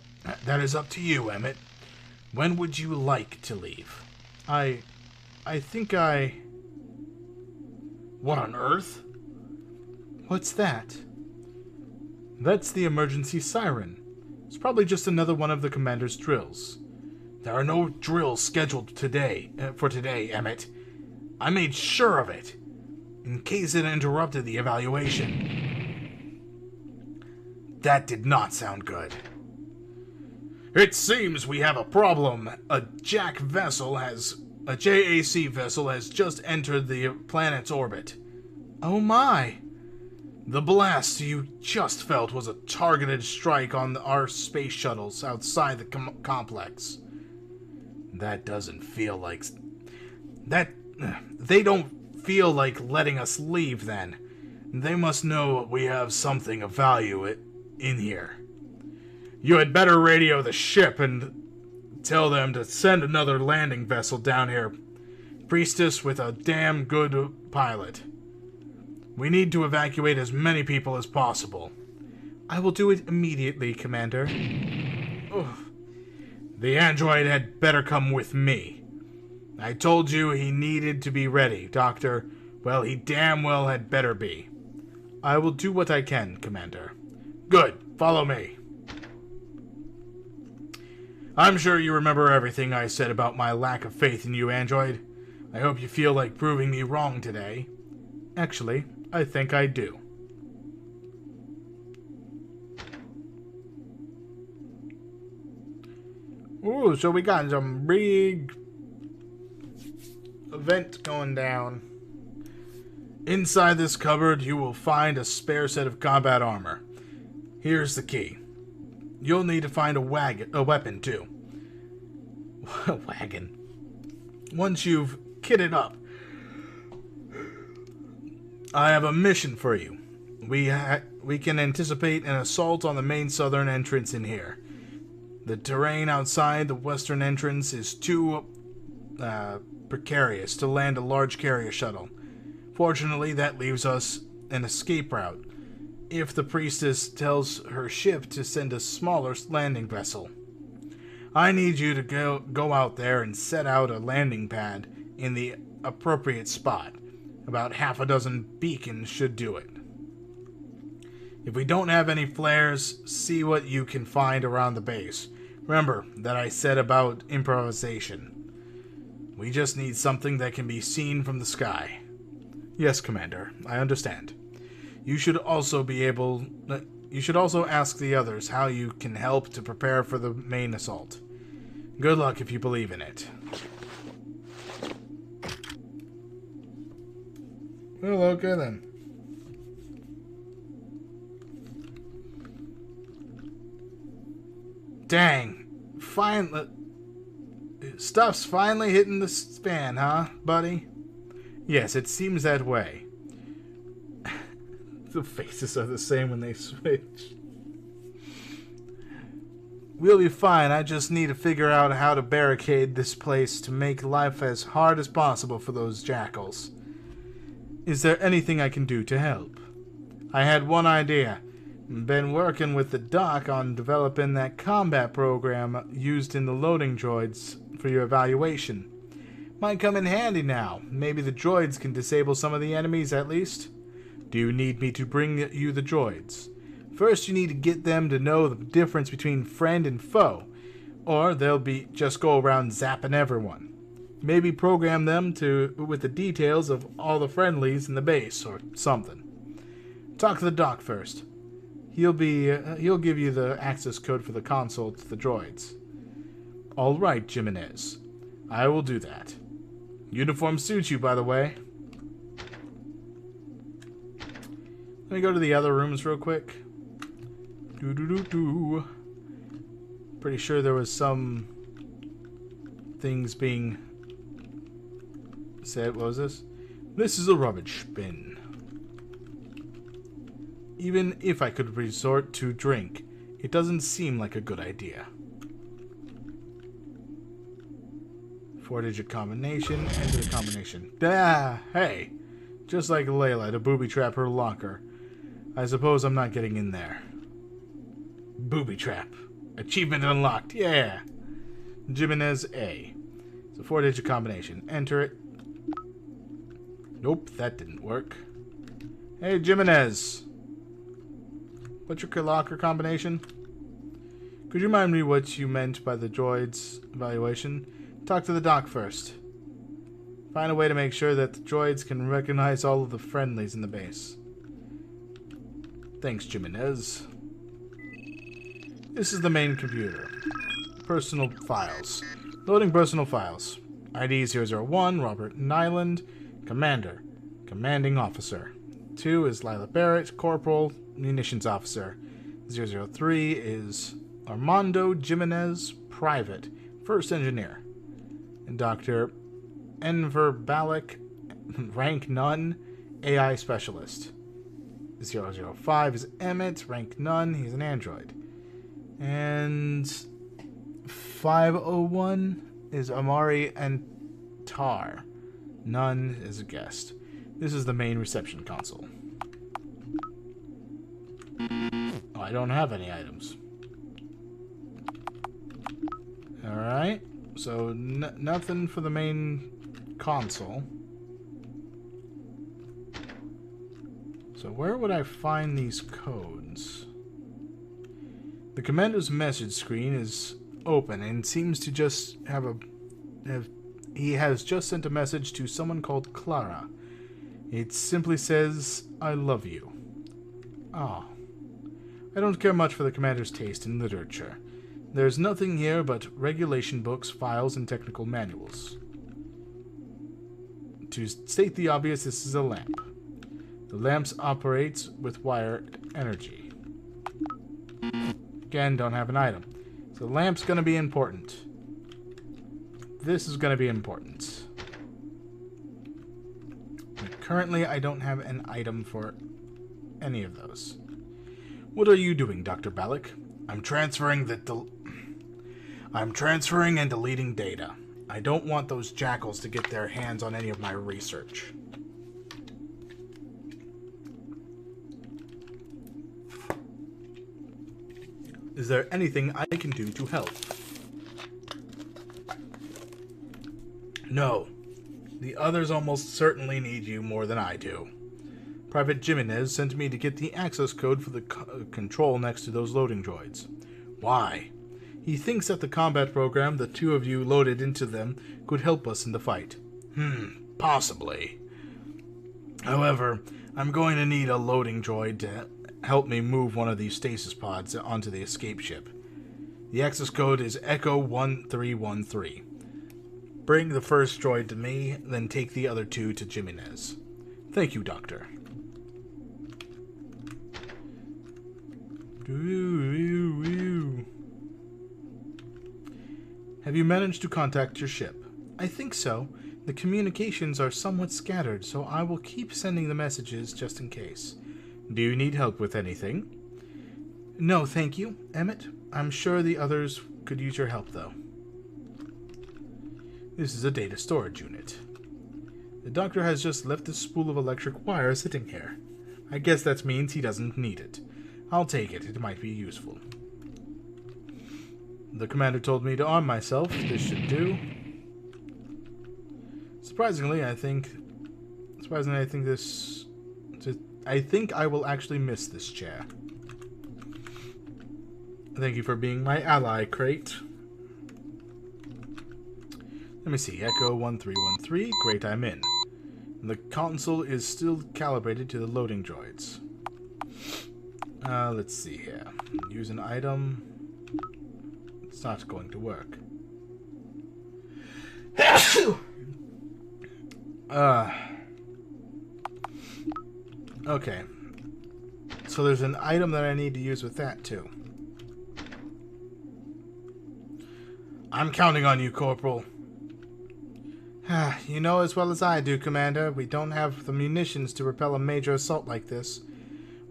When would you like to leave? I think I... What on earth? What's that? That's the emergency siren. It's probably just another one of the commander's drills. There are no drills scheduled for today, Emmett. I made sure of it, in case it interrupted the evaluation. That did not sound good. It seems we have a problem. A JAC vessel has... A JAC vessel has just entered the planet's orbit. Oh my! The blast you just felt was a targeted strike on our space shuttles outside the complex. That doesn't feel like... They don't feel like letting us leave then. They must know we have something of value in here. You had better radio the ship and tell them to send another landing vessel down here. Priestess with a damn good pilot. We need to evacuate as many people as possible. I will do it immediately, Commander. Ugh. The android had better come with me. I told you he needed to be ready, Doctor. Well, he damn well had better be. I will do what I can, Commander. Good. Follow me. I'm sure you remember everything I said about my lack of faith in you, android. I hope you feel like proving me wrong today. Actually, I think I do. Ooh, so we got some big event going down. Inside this cupboard, you will find a spare set of combat armor. Here's the key. You'll need to find a weapon, too. Wagon. Once you've kitted up, I have a mission for you. We can anticipate an assault on the main southern entrance in here. The terrain outside the western entrance is too precarious to land a large carrier shuttle. Fortunately, that leaves us an escape route if the priestess tells her ship to send a smaller landing vessel. I need you to go out there and set out a landing pad in the appropriate spot. About half a dozen beacons should do it. If we don't have any flares, see what you can find around the base. Remember that I said about improvisation. We just need something that can be seen from the sky. Yes, Commander. I understand. You should also ask the others how you can help to prepare for the main assault. Good luck if you believe in it. Well, okay then. Dang. Stuff's finally hitting the fan, huh, buddy? Yes, it seems that way. The faces are the same when they switch. We'll be fine. I just need to figure out how to barricade this place to make life as hard as possible for those jackals. Is there anything I can do to help? I had one idea. Been working with the doc on developing that combat program used in the loading droids for your evaluation. Might come in handy now. Maybe the droids can disable some of the enemies at least. Do you need me to bring you the droids? First, you need to get them to know the difference between friend and foe, or they'll just go around zapping everyone. Maybe program them with the details of all the friendlies in the base or something. Talk to the doc first. He'll give you the access code for the console to the droids. All right, Jimenez. I will do that. Uniform suits you, by the way. Let me go to the other rooms real quick. Pretty sure there was some things being said. What was this? This is a rubbish bin. Even if I could resort to drink, it doesn't seem like a good idea. 4-digit combination, enter the combination. Ah, hey! Just like Layla to booby trap her locker. I suppose I'm not getting in there. Booby trap. Achievement unlocked. Yeah! Jimenez A. It's a 4-digit combination. Enter it. Nope, that didn't work. Hey, Jimenez! What's your locker combination? Could you remind me what you meant by the droid's evaluation? Talk to the doc first. Find a way to make sure that the droids can recognize all of the friendlies in the base. Thanks, Jimenez. This is the main computer. Personal files. Loading personal files. ID 001, Robert Nyland, Commander. Commanding Officer. 2 is Lila Barrett, Corporal, Munitions Officer. 003 is Armando Jimenez, Private, First Engineer. And Dr. Enver Balak, Rank None, AI Specialist. 005 is Emmett, Rank None, he's an android. And 501 is Amari and Tar. None is a guest. This is the main reception console. Oh, I don't have any items. Alright, so nothing for the main console. So where would I find these codes? The commander's message screen is open and seems to just he has just sent a message to someone called Clara. It simply says, I love you. Ah. I don't care much for the commander's taste in literature. There's nothing here but regulation books, files, and technical manuals. To state the obvious, this is a lamp. The lamp operates with wired energy. Again, don't have an item. So the lamp's going to be important. This is going to be important. But currently, I don't have an item for any of those. What are you doing, Dr. Balak? I'm transferring and deleting data. I don't want those jackals to get their hands on any of my research. Is there anything I can do to help? No. The others almost certainly need you more than I do. Private Jimenez sent me to get the access code for the control next to those loading droids. Why? He thinks that the combat program the two of you loaded into them could help us in the fight. Possibly. However, I'm going to need a loading droid to help me move one of these stasis pods onto the escape ship. The access code is Echo 1313. Bring the first droid to me, then take the other two to Jimenez. Thank you, Doctor. Have you managed to contact your ship? I think so. The communications are somewhat scattered, so I will keep sending the messages just in case. Do you need help with anything? No, thank you, Emmett. I'm sure the others could use your help, though. This is a data storage unit. The doctor has just left this spool of electric wire sitting here. I guess that means he doesn't need it. I'll take it. It might be useful. The commander told me to arm myself. This should do. Surprisingly, I think this... I think I will actually miss this chair. Thank you for being my ally, Crate. Let me see. Echo 1313. Great, I'm in. And the console is still calibrated to the loading droids. Let's see here. Use an item. It's not going to work. Okay. So there's an item that I need to use with that, too. I'm counting on you, Corporal. You know as well as I do, Commander, we don't have the munitions to repel a major assault like this.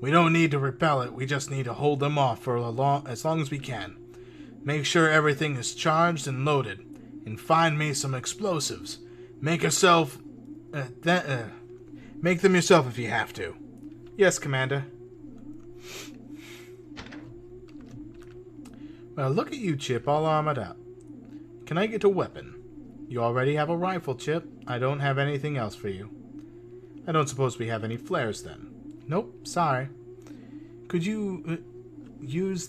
We don't need to repel it, we just need to hold them off for as long as we can. Make sure everything is charged and loaded, and find me some explosives. Make yourself... make them yourself if you have to. Yes, Commander. Well, look at you, Chip, all armored up. Can I get a weapon? You already have a rifle, Chip. I don't have anything else for you. I don't suppose we have any flares, then. Nope, sorry. Could you use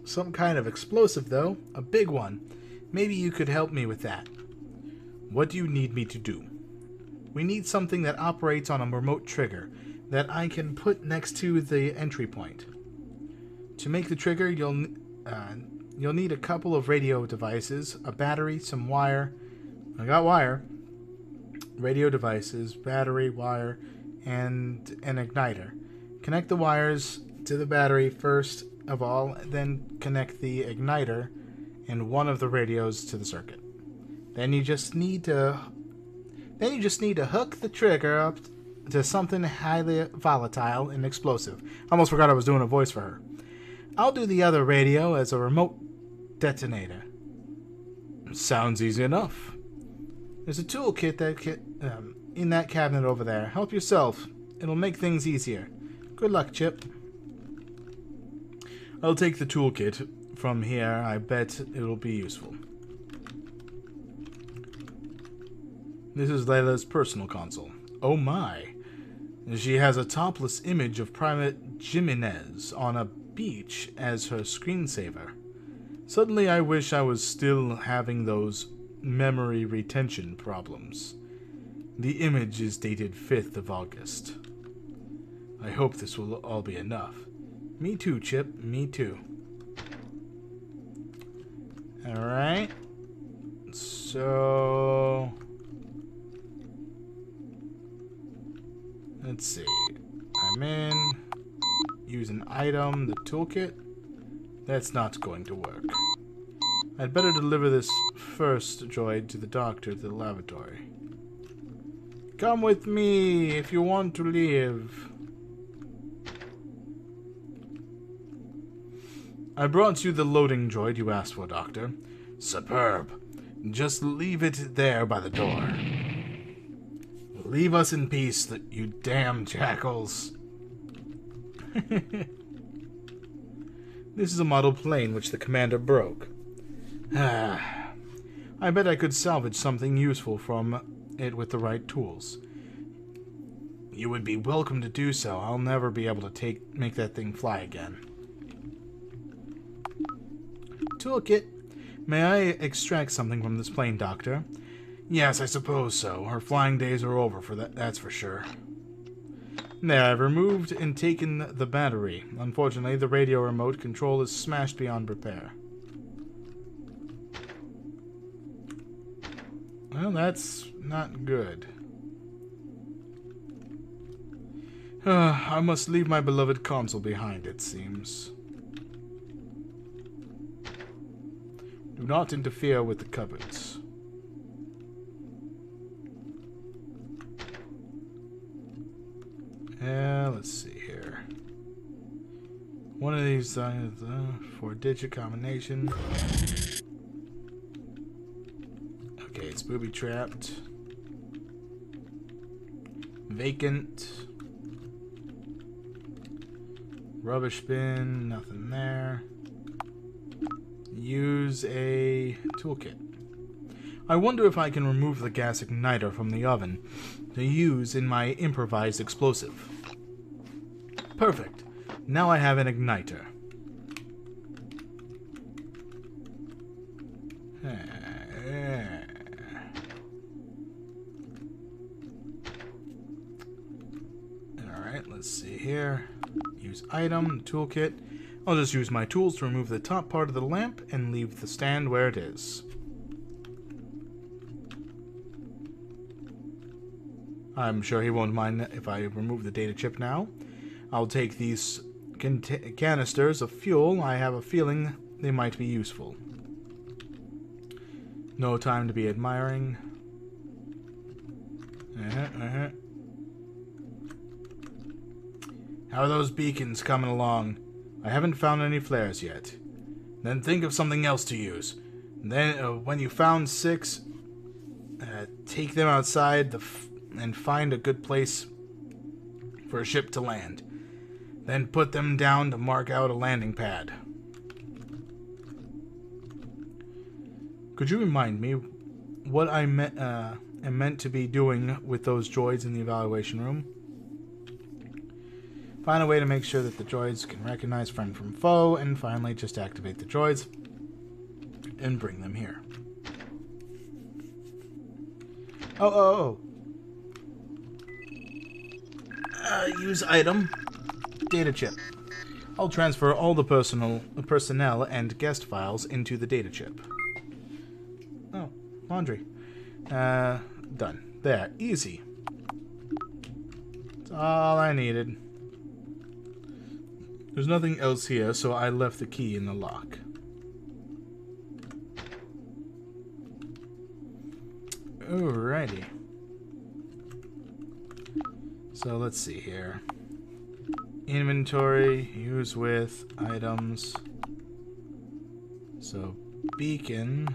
some kind of explosive, though? A big one. Maybe you could help me with that. What do you need me to do? We need something that operates on a remote trigger that I can put next to the entry point. To make the trigger, you'll need a couple of radio devices, a battery, some wire. I got wire. Radio devices, battery, wire, and an igniter. Connect the wires to the battery first of all, then connect the igniter and one of the radios to the circuit. Then you just need to hook the trigger up to something highly volatile and explosive. I almost forgot I was doing a voice for her. I'll do the other radio as a remote detonator. Sounds easy enough. There's a toolkit in that cabinet over there. Help yourself. It'll make things easier. Good luck, Chip. I'll take the toolkit from here. I bet it'll be useful. This is Layla's personal console. Oh my. She has a topless image of Private Jimenez on a beach as her screensaver. Suddenly I wish I was still having those memory retention problems. The image is dated 5th of August. I hope this will all be enough. Me too, Chip. Me too. Alright. So... let's see. I'm in. Use an item, the toolkit. That's not going to work. I'd better deliver this first droid to the doctor at the laboratory. Come with me if you want to live. I brought you the loading droid you asked for, Doctor. Superb. Just leave it there by the door. Leave us in peace, you damn jackals. This is a model plane which the commander broke. I bet I could salvage something useful from it with the right tools. You would be welcome to do so. I'll never be able to make that thing fly again. Toolkit. May I extract something from this plane, Doctor? Yes, I suppose so. Her flying days are over for that's for sure. There, I've removed and taken the battery. Unfortunately, the radio remote control is smashed beyond repair. Well, that's not good. I must leave my beloved console behind, it seems. Do not interfere with the cupboards. Let's see here. One of these 4-digit combination. Okay, it's booby trapped. Vacant. Rubbish bin, nothing there. Use a toolkit. I wonder if I can remove the gas igniter from the oven to use in my improvised explosive. Perfect. Now I have an igniter. Alright, let's see here. Use item, toolkit. I'll just use my tools to remove the top part of the lamp and leave the stand where it is. I'm sure he won't mind if I remove the data chip now. I'll take these canisters of fuel. I have a feeling they might be useful. No time to be admiring. How are those beacons coming along? I haven't found any flares yet. Then think of something else to use. Then, when you found 6, take them outside and find a good place for a ship to land. Then put them down to mark out a landing pad. Could you remind me what I am meant to be doing with those droids in the evaluation room? Find a way to make sure that the droids can recognize friend from foe, and finally just activate the droids and bring them here. Oh. Use item. Data chip. I'll transfer all the personnel and guest files into the data chip. Oh, laundry. Done. There. Easy. That's all I needed. There's nothing else here, so I left the key in the lock. Alrighty. So let's see here. Inventory, use with, items. So, beacon.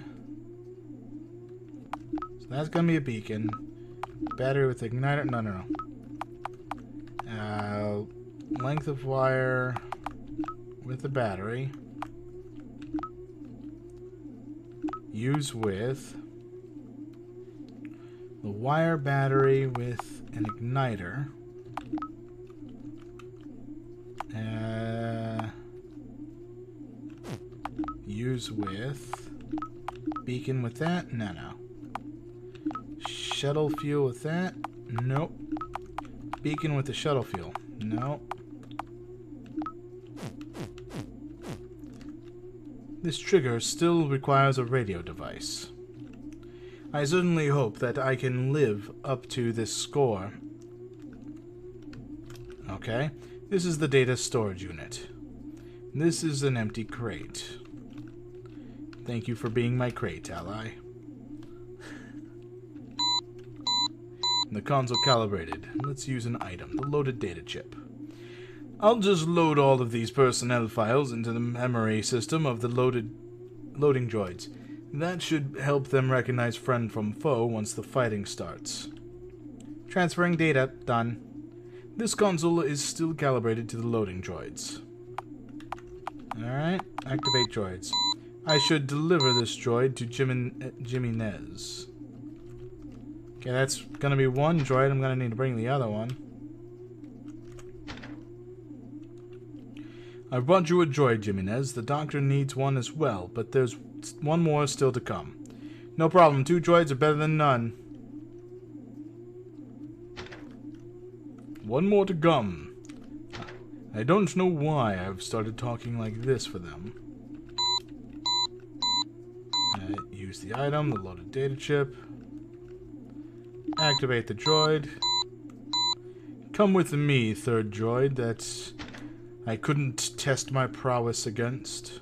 So that's gonna be a beacon. Battery with igniter. No. Length of wire with the battery. Use with. The wire battery with an igniter. Use with beacon with that? No. Shuttle fuel with that? Nope. Beacon with the shuttle fuel? No. This trigger still requires a radio device. I certainly hope that I can live up to this score. Okay. This is the data storage unit. This is an empty crate. Thank you for being my crate, ally. The console calibrated. Let's use an item, the loaded data chip. I'll just load all of these personnel files into the memory system of the loading droids. That should help them recognize friend from foe once the fighting starts. Transferring data. Done. This console is still calibrated to the loading droids. Alright, activate droids. I should deliver this droid to Jimmy Nez. Okay, that's gonna be one droid. I'm gonna need to bring the other one. I brought you a droid, Jimmy Nez. The doctor needs one as well, but there's one more still to come. No problem. 2 droids are better than none. One more to come. I don't know why I've started talking like this for them. Use the item, the loaded data chip. Activate the droid. Come with me, third droid that I couldn't test my prowess against.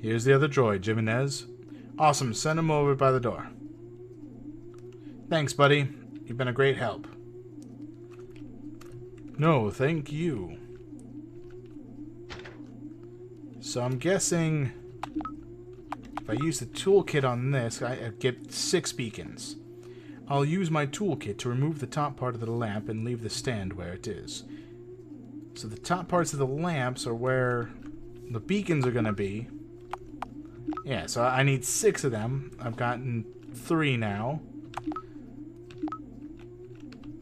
Here's the other droid, Jimenez. Awesome, send him over by the door. Thanks, buddy. You've been a great help. No, thank you. So I'm guessing if I use the toolkit on this, I get 6 beacons. I'll use my toolkit to remove the top part of the lamp and leave the stand where it is. So the top parts of the lamps are where the beacons are going to be. Yeah, so I need 6 of them. I've gotten 3 now.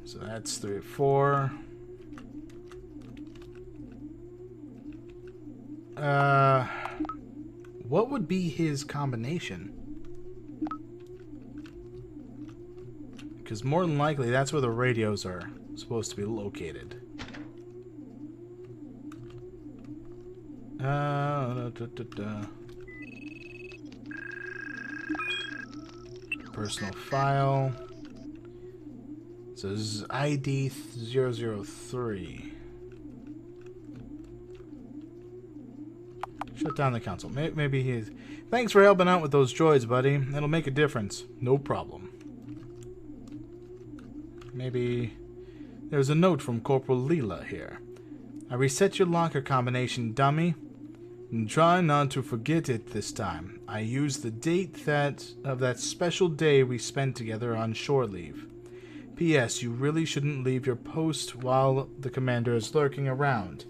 So that's 3 or 4. What would be his combination? Because more than likely, that's where the radios are supposed to be located. Personal file. So this is ID 003. Shut down the console. Maybe he's... Thanks for helping out with those droids, buddy. It'll make a difference. No problem. Maybe... There's a note from Corporal Leela here. I reset your locker combination, dummy. And try not to forget it this time. I used the date of that special day we spent together on shore leave. P.S. You really shouldn't leave your post while the commander is lurking around.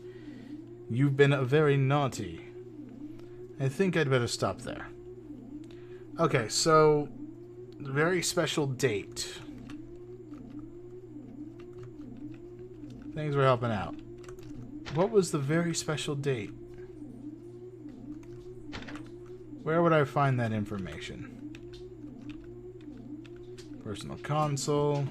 You've been very naughty. I think I'd better stop there. Okay, so... Very special date. Thanks for helping out. What was the very special date? Where would I find that information? Personal console.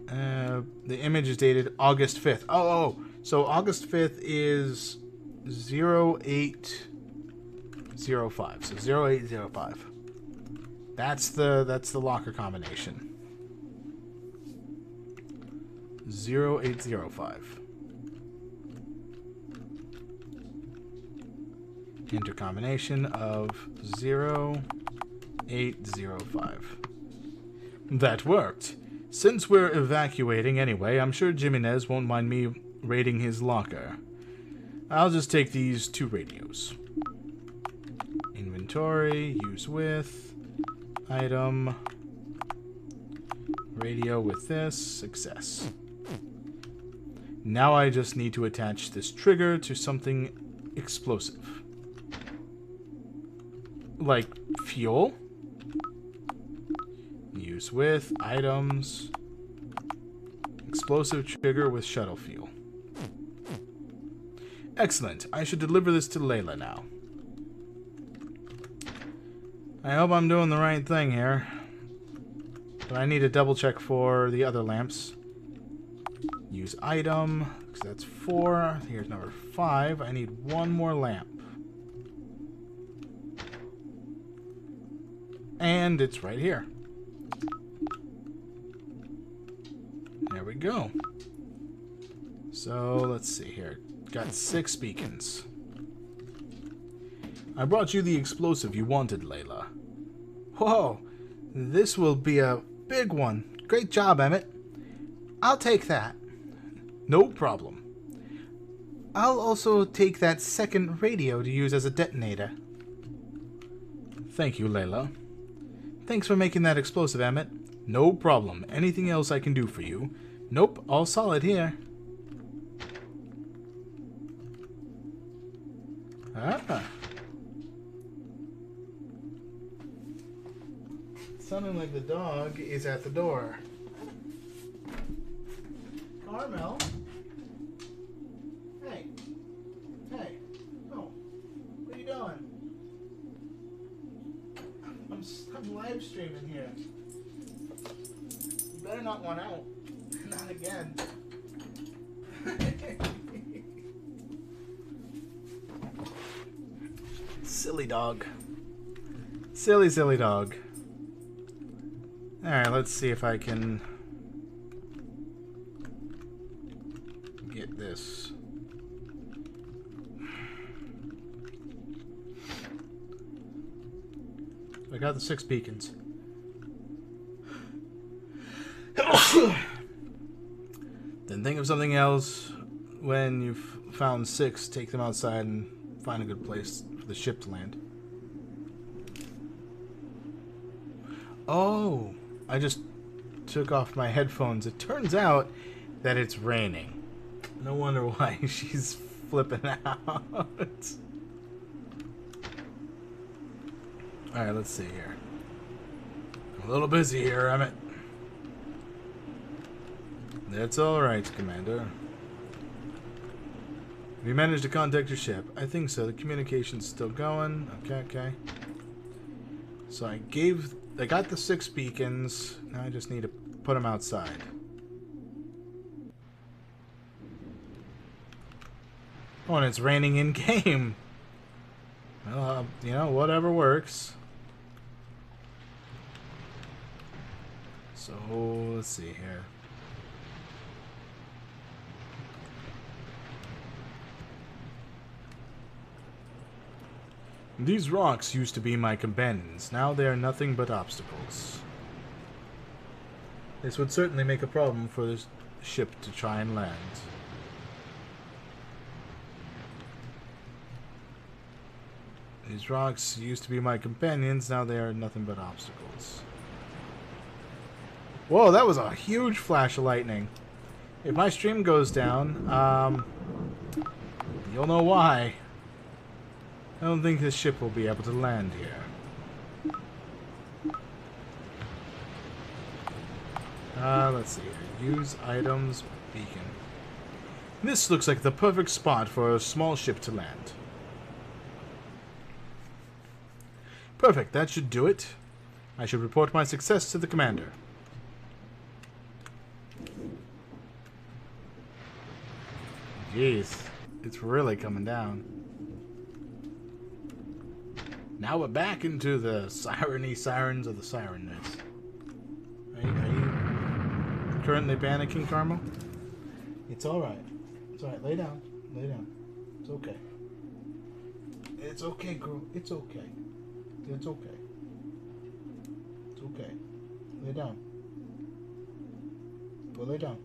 The image is dated August 5th. Oh, so August 5th is 0805. So 0805. That's the locker combination. 0805. Intercombination of 0805. That worked. Since we're evacuating anyway, I'm sure Jimenez won't mind me raiding his locker. I'll just take these 2 radios. Inventory, use with, item, radio with this, success. Now I just need to attach this trigger to something explosive. Like fuel. Use with, items, explosive trigger with shuttle fuel. Excellent. I should deliver this to Layla now. I hope I'm doing the right thing here. But I need to double check for the other lamps. Use item, because that's 4. Here's number 5. I need 1 more lamp. And it's right here. There we go. So, let's see here. Got 6 beacons. I brought you the explosive you wanted, Layla. Whoa! This will be a big one. Great job, Emmett. I'll take that. No problem. I'll also take that second radio to use as a detonator. Thank you, Layla. Thanks for making that explosive, Emmett. No problem. Anything else I can do for you? Nope, all solid here. Ah. Sounding like the dog is at the door. Carmel? Hey. Hey. Oh. What are you doing? I'm live streaming here. You better not want out. Not again. Silly dog. Silly, silly dog. Alright, let's see if I can get this. I got the 6 beacons. Then think of something else. When you've found 6, take them outside and find a good place for the ship to land. Oh, I just took off my headphones. It turns out that it's raining. No wonder why she's flipping out. Alright, let's see here. I'm a little busy here, Emmett. That's alright, Commander. Have you managed to contact your ship? I think so. The communication's still going. Okay. So I got the 6 beacons. Now I just need to put them outside. Oh, and it's raining in-game. Well, you know, whatever works. So, let's see here. These rocks used to be my companions. Now they are nothing but obstacles. This would certainly make a problem for this ship to try and land. These rocks used to be my companions. Now they are nothing but obstacles. Whoa, that was a huge flash of lightning. If my stream goes down, you'll know why. I don't think this ship will be able to land here. Let's see here. Use items, beacon. This looks like the perfect spot for a small ship to land. Perfect, that should do it. I should report my success to the commander. Jeez. It's really coming down. Now we're back into the sirens of the sirenness. Are you currently panicking, Carmel? It's alright. It's alright. Lay down. Lay down. It's okay. It's okay, girl. It's okay. It's okay. It's okay. Lay down. Go lay down.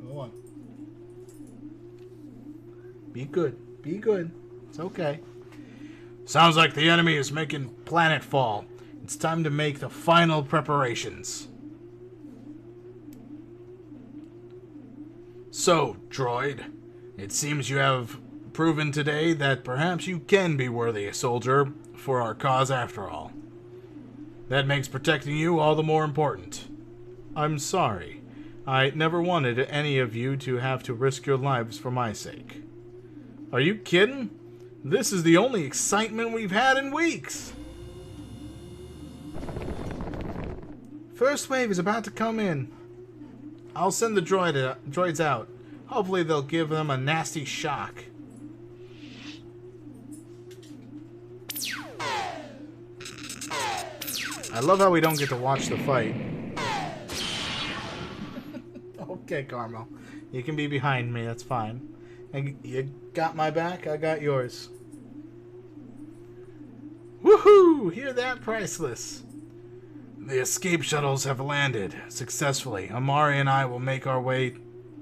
Go on. Be good. Be good. It's okay. Sounds like the enemy is making planetfall. It's time to make the final preparations. So, droid, it seems you have proven today that perhaps you can be worthy a soldier for our cause after all. That makes protecting you all the more important. I'm sorry. I never wanted any of you to have to risk your lives for my sake. Are you kidding? This is the only excitement we've had in weeks. First wave is about to come in. I'll send the droids out. Hopefully they'll give them a nasty shock. I love how we don't get to watch the fight. Okay, Carmel. You can be behind me, that's fine. You got my back, I got yours. Woohoo! Hear that, priceless? The escape shuttles have landed successfully. Amari and I will make our way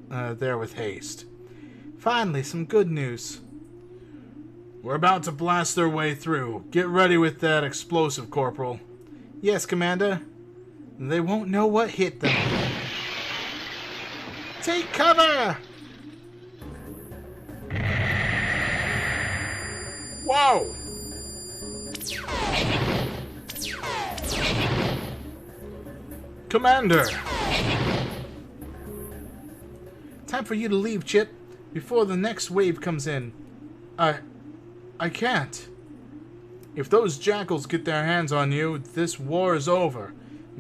there with haste. Finally, some good news. We're about to blast their way through. Get ready with that explosive, Corporal. Yes, Commander. They won't know what hit them. Take cover! Whoa! Commander! Time for you to leave, Chip, before the next wave comes in. I can't. If those jackals get their hands on you, this war is over.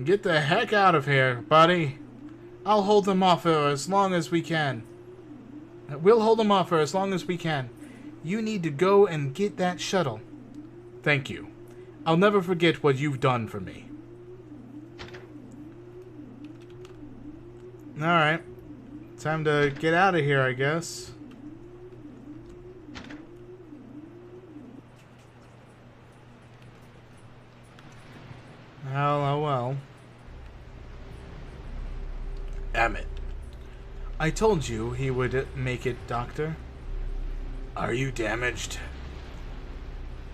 Get the heck out of here, buddy. I'll hold them off for as long as we can. We'll hold them off for as long as we can. You need to go and get that shuttle. Thank you. I'll never forget what you've done for me. Alright. Time to get out of here, I guess. Well. Emmett. I told you he would make it, Doctor. Are you damaged?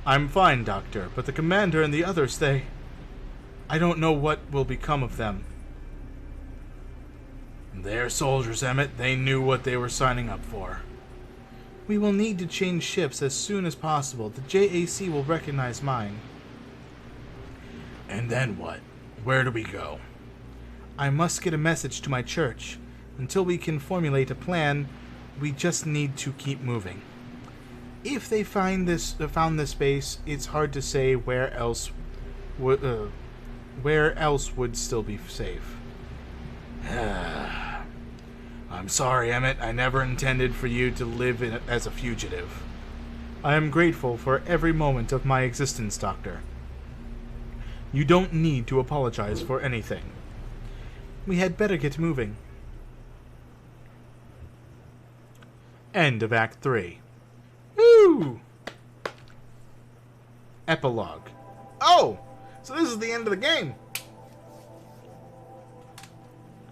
I'm fine, Doctor, but the Commander and the others, I don't know what will become of them. They're soldiers, Emmett. They knew what they were signing up for. We will need to change ships as soon as possible. The JAC will recognize mine. And then what? Where do we go? I must get a message to my church. Until we can formulate a plan, we just need to keep moving. If they found this base, it's hard to say where else would still be safe. I'm sorry, Emmett. I never intended for you to live as a fugitive. I am grateful for every moment of my existence, Doctor. You don't need to apologize for anything. We had better get moving. End of Act 3. Woo! Epilogue. Oh! So this is the end of the game.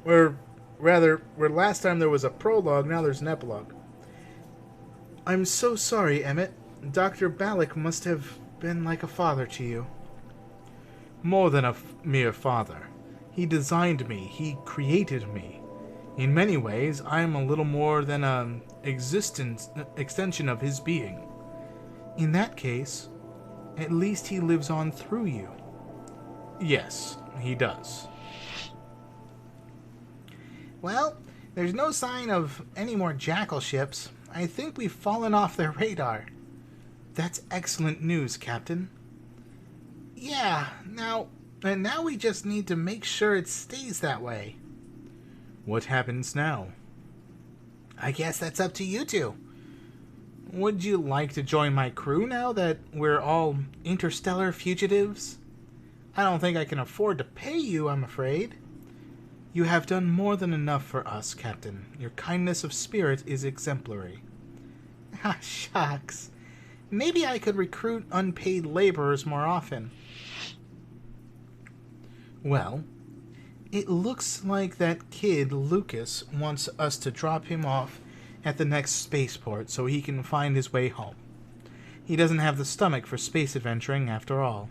Where last time there was a prologue, now there's an epilogue. I'm so sorry, Emmett. Dr. Balak must have been like a father to you. More than a mere father. He designed me. He created me. In many ways, I am a little more than an extension of his being. In that case, at least he lives on through you. Yes, he does. Well, there's no sign of any more jackal ships. I think we've fallen off their radar. That's excellent news, Captain. Yeah, now we just need to make sure it stays that way. What happens now? I guess that's up to you two. Would you like to join my crew now that we're all interstellar fugitives? I don't think I can afford to pay you, I'm afraid. You have done more than enough for us, Captain. Your kindness of spirit is exemplary. Ah, shucks. Maybe I could recruit unpaid laborers more often. Well, it looks like that kid, Lucas, wants us to drop him off at the next spaceport so he can find his way home. He doesn't have the stomach for space adventuring after all.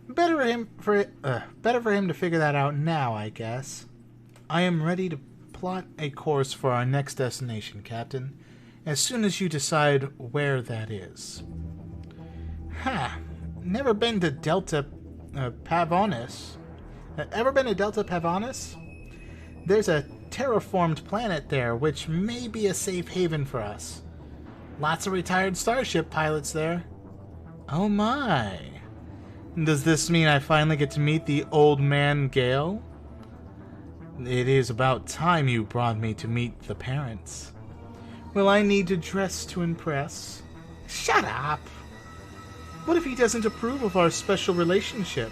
Better for him to figure that out now, I guess. I am ready to plot a course for our next destination, Captain, as soon as you decide where that is. Ha! Never been to Delta Pavonis. Ever been to Delta Pavonis? There's a terraformed planet there, which may be a safe haven for us. Lots of retired starship pilots there. Oh my. Does this mean I finally get to meet the old man Gail? It is about time you brought me to meet the parents. Will I need to dress to impress? Shut up! What if he doesn't approve of our special relationship?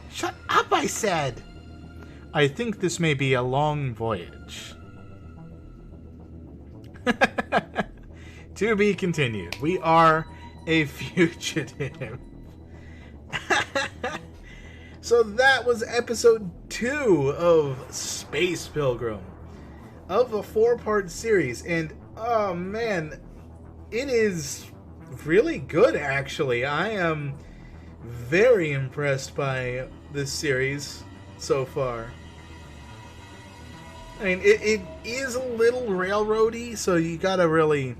Shut up, I said! I think this may be a long voyage. To be continued. We are a fugitive. So that was episode 2 of Space Pilgrim, of a 4-part series, and oh man, it is really good actually. I am very impressed by this series so far. I mean, it is a little railroady, so you gotta really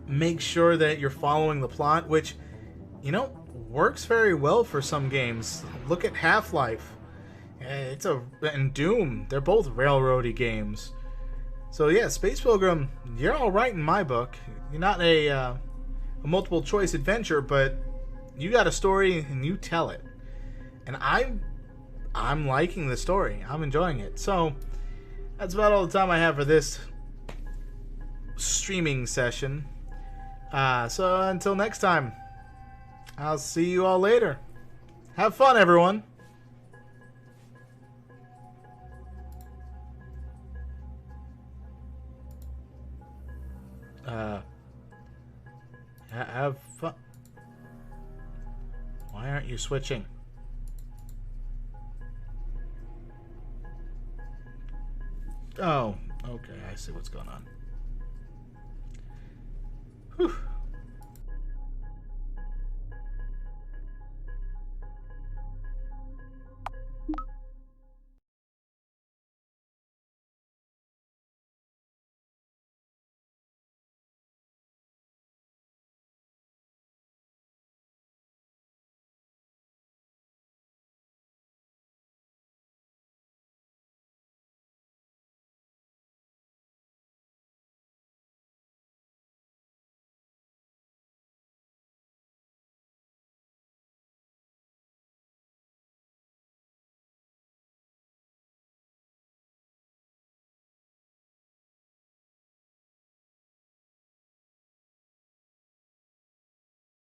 make sure that you're following the plot, which, you know, works very well for some games. Look at Half-Life. And Doom. They're both railroady games. So yeah, Space Pilgrim, you're alright in my book. You're not a multiple choice adventure, but you got a story and you tell it. And I'm liking the story. I'm enjoying it. So that's about all the time I have for this streaming session. So until next time, I'll see you all later. Have fun, everyone. Have fun. Why aren't you switching? Oh, okay, I see what's going on.